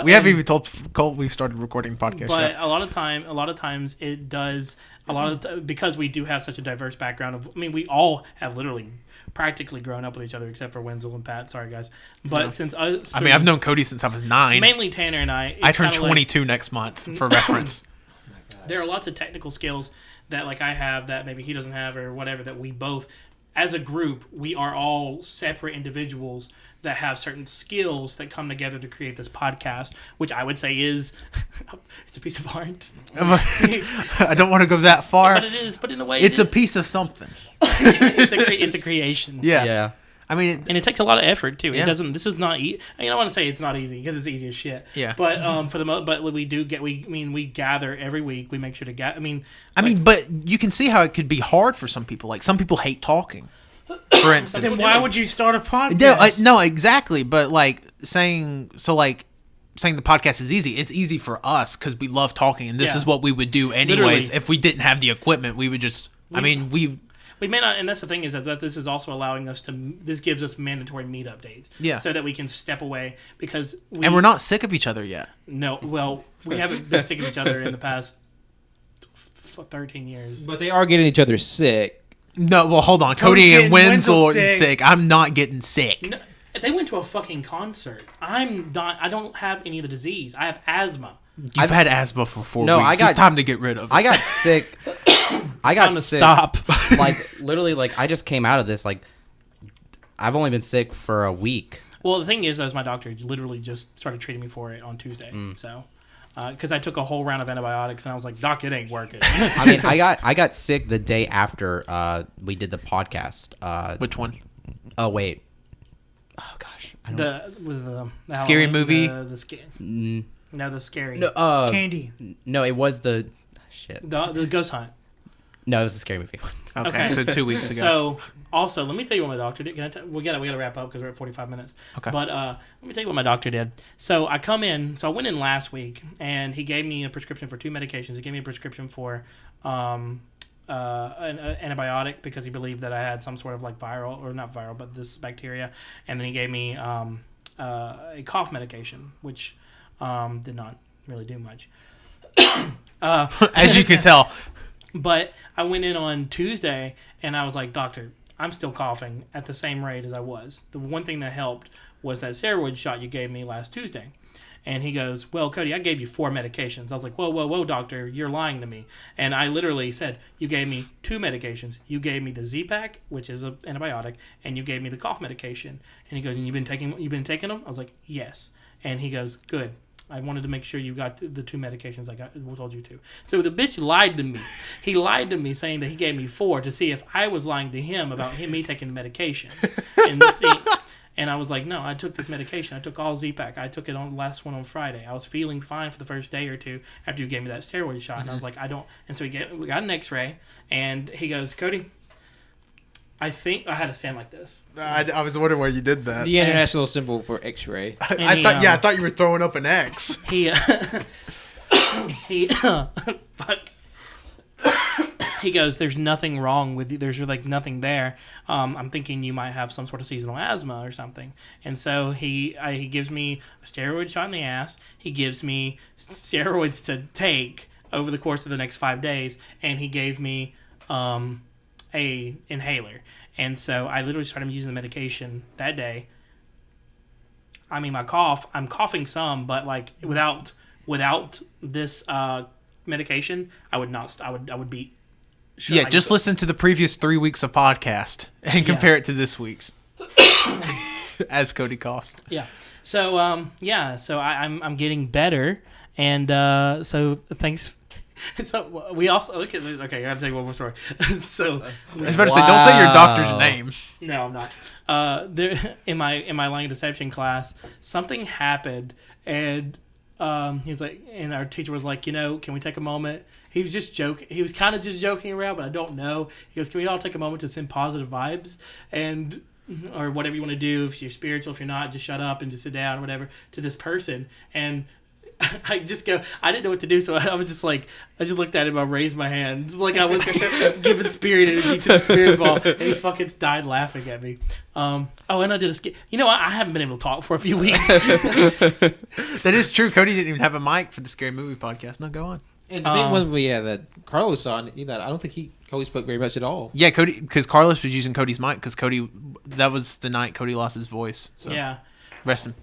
We haven't even told Colt we've started recording podcast But yet. a lot of times it does because we do have such a diverse background we all have literally practically grown up with each other except for Wenzel and Pat. Sorry guys, but since I've known Cody since I was 9. mainly Tanner and I. I it's turn kinda like 22 next month, for reference. there are lots of technical skills that like I have that maybe he doesn't have or whatever that we both. As a group, we are all separate individuals that have certain skills that come together to create this podcast, which I would say is it's a piece of art. I don't want to go that far. But it is, but in a way, It's a piece of something. it's a creation. Yeah. Yeah. I mean, And it takes a lot of effort too. Yeah. It doesn't. This is not. I don't want to say it's not easy because it's easy as shit. Yeah. But but we do get. We gather every week. We make sure to gather. but you can see how it could be hard for some people. Like some people hate talking, for instance. Then why would you start a podcast? Yeah, no, exactly. But like saying the podcast is easy. It's easy for us because we love talking, and this Yeah. is what we would do anyways. Literally. If we didn't have the equipment, we would just. We may not, and that's the thing is that this is also allowing us to. This gives us mandatory meet updates, Yeah. so that we can step away because and we're not sick of each other yet. No, well, we haven't been sick of each other in the past 13 years. But they are getting each other sick. No, well, hold on. Cody Cody and getting Wenzel Wenzel are sick. sick. I'm not getting sick. No, they went to a fucking concert. I'm not. I don't have any of the disease. I have asthma. You've had asthma for 4 No, weeks. It's time to get rid of it. I got sick. I got Time to sick. stop. Like literally, like I just came out of this. Like I've only been sick for a week. Well, the thing is, my doctor literally just started treating me for it on Tuesday. So, because I took a whole round of antibiotics, and I was like, "Doc, it ain't working." I mean, I got sick the day after we did the podcast. Which one? Oh wait. Oh gosh. I don't. the Scary Halloween, movie? The scary. No. Candy. No, it was the shit. The ghost hunt. No, it was the scary movie one. Okay, so 2 weeks ago. So, also, let me tell you what my doctor did. We gotta wrap up because we're at 45 minutes. Okay. But let me tell you what my doctor did. So I went in last week, and he gave me a prescription for 2 medications. He gave me a prescription for an antibiotic because he believed that I had some sort of like viral, or not viral, but this bacteria. And then he gave me a cough medication, which did not really do much. As you can tell. But I went in on Tuesday, and I was like, "Doctor, I'm still coughing at the same rate as I was. The one thing that helped was that steroid shot you gave me last Tuesday." And he goes, "Well, Cody, I gave you 4 medications." I was like, whoa, doctor, you're lying to me. And I literally said, "You gave me 2 medications. You gave me the Z-Pak, which is an antibiotic, and you gave me the cough medication." And he goes, "And you've been taking them?" I was like, "Yes." And he goes, "Good. I wanted to make sure you got the 2 medications I told you to." So the bitch lied to me. He lied to me saying that he gave me 4 to see if I was lying to him about me taking the medication. And I was like, "No, I took this medication. I took all Z-Pak. I took it on the last one on Friday. I was feeling fine for the first day or 2 after you gave me that steroid shot." And I was like, "I don't." And so we got an X-ray, and he goes, "Cody, I think," I had to stand like this. I was wondering why you did that. The international symbol for X-ray. I thought you were throwing up an X. He fuck. He goes, "There's nothing wrong with you. There's like nothing there. I'm thinking you might have some sort of seasonal asthma or something." And so he gives me a steroid shot in the ass. He gives me steroids to take over the course of the next 5 days, and he gave me a inhaler. And so I literally started using the medication that day. I mean, I'm coughing some, but like without this medication, I would not. I would be. Sure, Yeah, just listen to the previous 3 weeks of podcast and compare it to this week's. As Cody coughs. Yeah. So So I'm getting better, and so thanks. So we also okay. I gotta tell you one more story. So I was about to say, don't say your doctor's name. no, I'm not. There in my line of deception class, something happened, and he was like, and our teacher was like, "Can we take a moment?" He was just joking. He was kind of just joking around, but I don't know. He goes, "Can we all take a moment to send positive vibes or whatever you want to do? If you're spiritual, if you're not, just shut up and just sit down or whatever to this person." And I just go, I didn't know what to do, so I was just like, I just looked at him, I raised my hands, like I was giving spirit energy to the spirit ball, and he fucking died laughing at me. And I did a skit. I haven't been able to talk for a few weeks. That is true. Cody didn't even have a mic for the Scary Movie podcast. No, go on. And the thing when we had that Carlos on, I don't think Cody spoke very much at all. Yeah, Cody, because Carlos was using Cody's mic because that was the night Cody lost his voice. So. Yeah. Rest him.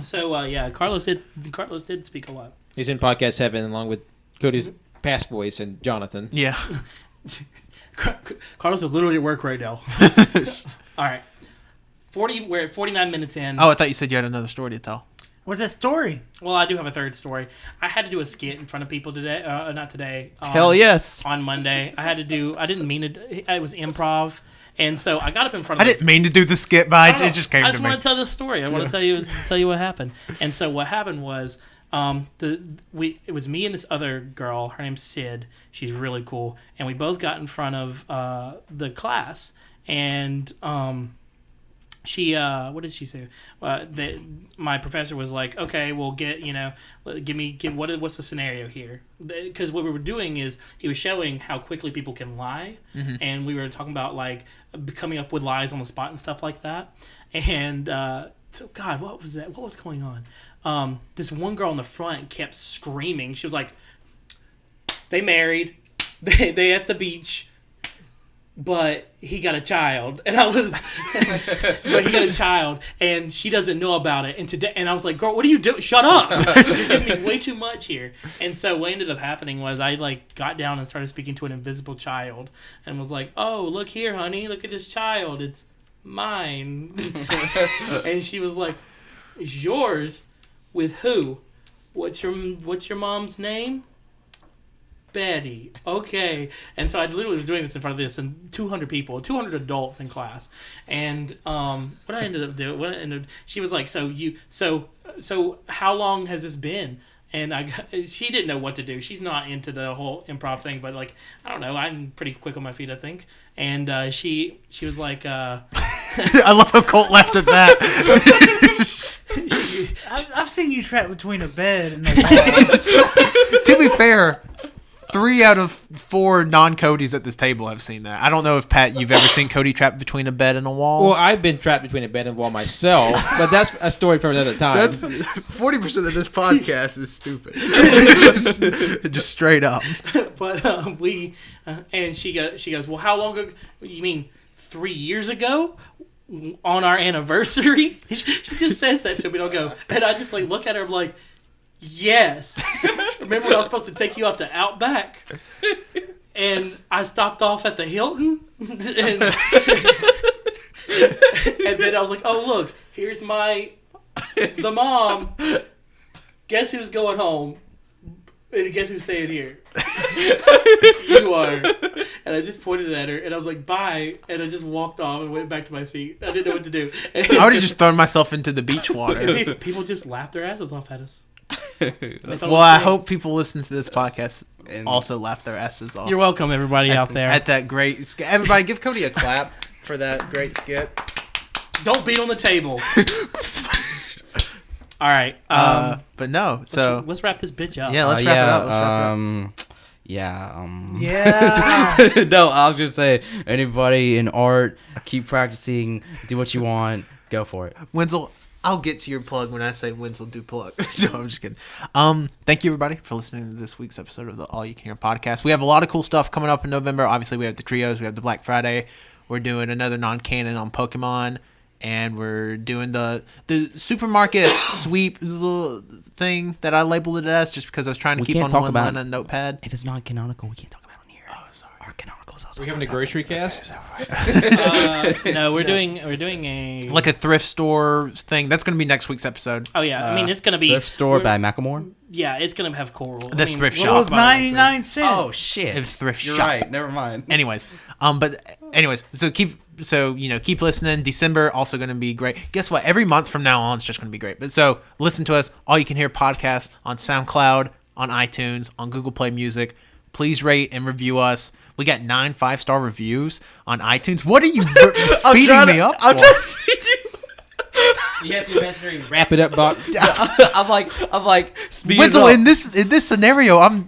So Carlos did speak a lot. He's in Podcast Heaven along with Cody's past voice and Jonathan. Yeah. Carlos is literally at work right now. All right. We're at 49 minutes in. Oh, I thought you said you had another story to tell. What's that story? Well, I do have a third story. I had to do a skit in front of people today. Not today. Hell yes. On Monday. I didn't mean it. It was improv. And so I got up in front I of. didn't mean to do the skit, but it just came I to just me. want to tell this story. I want to tell you what happened. And so what happened was, it was me and this other girl. Her name's Sid. She's really cool. And we both got in front of the class. And she what did she say? My professor was like, okay, well, what's the scenario here? Because what we were doing is he was showing how quickly people can lie, and we were talking about like coming up with lies on the spot and stuff like that. And so, God, what was that? What was going on? This one girl in the front kept screaming. She was like, "They married, they at the beach." But he got a child, and but he got a child, and she doesn't know about it. And I was like, girl, what are you doing? Shut up! You're giving me way too much here. And so what ended up happening was I like got down and started speaking to an invisible child, and was like, oh, look here, honey, look at this child, it's mine. And she was like, it's yours? With who? What's your mom's name? Betty. Okay. And so I literally was doing this in front of this and 200 people, 200 adults in class. And what I ended up doing, she was like, so how long has this been? And she didn't know what to do. She's not into the whole improv thing, but like, I don't know, I'm pretty quick on my feet, I think. And she was like, I love how Colt left at that. I've seen you trapped between a bed and a wall. To be fair, 3 out of 4 non-Codys at this table have seen that. I don't know if, Pat, you've ever seen Cody trapped between a bed and a wall. Well, I've been trapped between a bed and a wall myself, but that's a story for another time. That's 40% of this podcast is stupid. Just straight up. But and she goes, well, how long ago? You mean 3 years ago? On our anniversary? She just says that to me, and I'll go, and I just like look at her like, yes. Remember when I was supposed to take you out to Outback? And I stopped off at the Hilton? and then I was like, oh, look, here's the mom. Guess who's going home? And guess who's staying here? You are. And I just pointed at her, and I was like, bye. And I just walked off and went back to my seat. I didn't know what to do. I would have just thrown myself into the beach water. People just laughed their asses off at us. Well, I hope people listening to this podcast also laugh their asses off. You're welcome, everybody out there. At that great skit. Everybody give Cody a clap for that great skit. Don't beat on the table. All right. But no, so let's wrap this bitch up. yeah, let's wrap it up. Let's wrap it up. Yeah. No, I was gonna say, anybody in art, keep practicing, do what you want, go for it. Wenzel, I'll get to your plug when I say Wenzel do plug. No, I'm just kidding. Thank you, everybody, for listening to this week's episode of the All You Can Hear podcast. We have a lot of cool stuff coming up in November. Obviously, we have the trios. We have the Black Friday. We're doing another non-canon on Pokemon. And we're doing the supermarket sweep thing that I labeled it as just because I was trying to keep on one line on a notepad. If it's not canonical, we can't talk about it on here. Oh, sorry. Our canonicals. Are we having a grocery cast? No, we're doing a Like a thrift store thing. That's going to be next week's episode. Oh yeah, I mean it's going to be Thrift store by Macklemore. Yeah, it's going to have coral. This thrift It shop. was 99 cents. Oh shit! It was thrift You're shop. right. Never mind. Anyways, so keep listening. December also going to be great. Guess what? Every month from now on, it's just going to be great. But so listen to us. All You Can Hear podcast on SoundCloud, on iTunes, on Google Play Music. Please rate and review us. We got 9 5-star reviews on iTunes. What are you speeding me up for? I'm trying to speed you. You have to imaginary wrap it up box. I'm like speed Wenzel, it up. in this scenario, I'm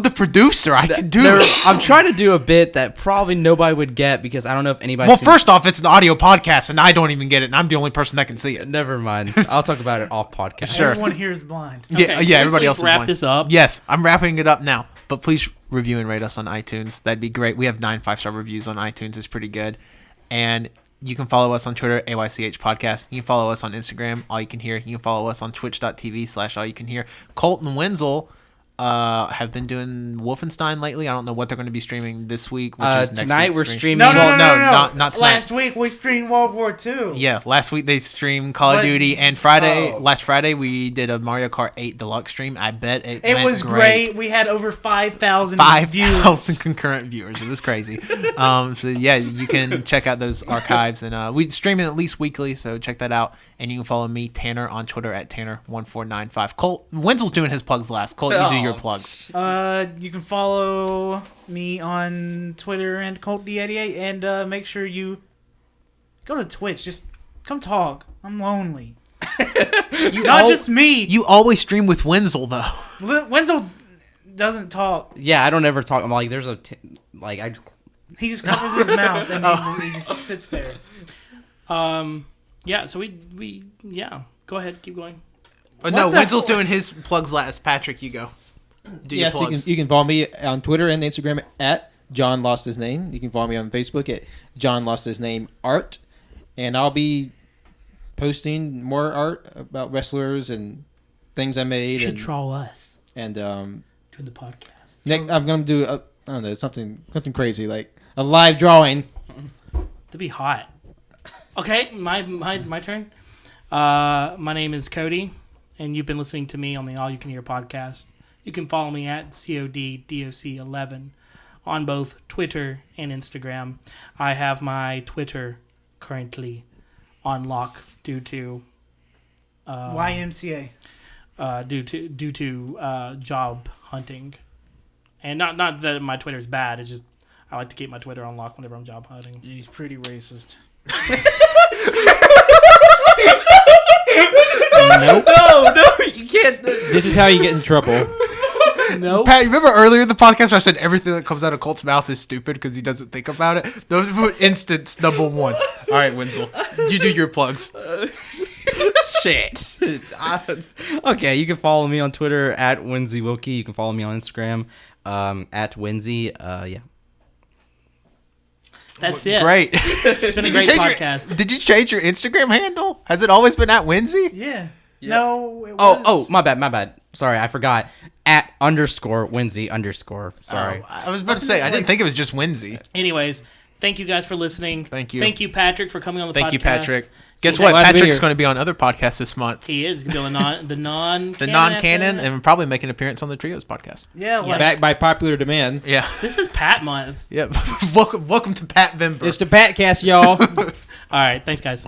the producer. I can do it. I'm trying to do a bit that probably nobody would get because I don't know if anybody. Well, first off, it's an audio podcast, and I don't even get it, and I'm the only person that can see it. Never mind. I'll talk about it off podcast. Sure. Everyone here is blind. Yeah, everybody else is wrap blind. this up. Yes, I'm wrapping it up now. But please review and rate us on iTunes. That'd be great. We have 9 5-star reviews on iTunes. It's pretty good. And you can follow us on Twitter, AYCH Podcast. You can follow us on Instagram, All You Can Hear. You can follow us on twitch.tv/All You Can Hear. Colt and Wenzel have been doing Wolfenstein lately. I don't know what they're going to be streaming this week. Which is next Tonight week's we're stream. streaming. No, Well, not tonight. Last week we streamed World War II. Yeah, last week they streamed Call of What? Duty, and last Friday we did a Mario Kart 8 Deluxe stream. I bet it It went was great. We had over 5,000 views. 5,000 concurrent viewers. It was crazy. So yeah, you can check out those archives, and we stream it at least weekly, so check that out. And you can follow me, Tanner, on Twitter at Tanner1495. Colt Wenzel's doing his plugs last. Colt, you do your plugs. You can follow me on Twitter and Colt88, and make sure you go to Twitch. Just come talk. I'm lonely. Not just me. You always stream with Wenzel though. Wenzel doesn't talk. Yeah, I don't ever talk. I'm like, there's He just covers his mouth and he just sits there. Yeah, so we go ahead, keep going. No, the Wenzel's hell? doing his plugs last. Patrick, you go. Do Yes, your you plugs. can follow me on Twitter and Instagram at John Lost His Name. You can follow me on Facebook at John Lost His Name Art, and I'll be posting more art about wrestlers and things I You made. should And draw us and doing the podcast. next, I'm gonna do I don't know, something crazy like a live drawing. That'd be hot. Okay, my turn. My name is Cody, and you've been listening to me on the All You Can Hear podcast. You can follow me at CODDOC11 on both Twitter and Instagram. I have my Twitter currently on lock due to YMCA. due to job hunting, and not that my Twitter is bad. It's just I like to keep my Twitter on lock whenever I'm job hunting. And he's pretty racist. Nope. no, you can't. This is how you get in trouble. Nope. Pat, you remember earlier in the podcast where I said everything that comes out of Colt's mouth is stupid because he doesn't think about it? Those were instance number one. All right, Wenzel, you do your plugs. Shit. Okay, you can follow me on Twitter at Winsy Wilkie. You can follow me on Instagram at Winsy. Yeah. That's it. Great. It's been a great podcast. Did you change your Instagram handle? Has it always been at Winsy? Yeah. No, it was... Oh, my bad. Sorry, I forgot. At _Winsy_. Sorry. Oh, I was about to say, I didn't think it was just Winsy. Anyways, thank you guys for listening. Thank you. Thank you, Patrick, for coming on the podcast. Thank you, Patrick. Guess He's what? glad to be Patrick's here. going to be on other podcasts this month. He is going to be on the non-canon Non-canon, after that. and probably make an appearance on the Trios podcast. Yeah, like... Back by popular demand. Yeah. This is Pat month. Yep. welcome to Pat Vimber. It's the Patcast, y'all. All right, thanks, guys.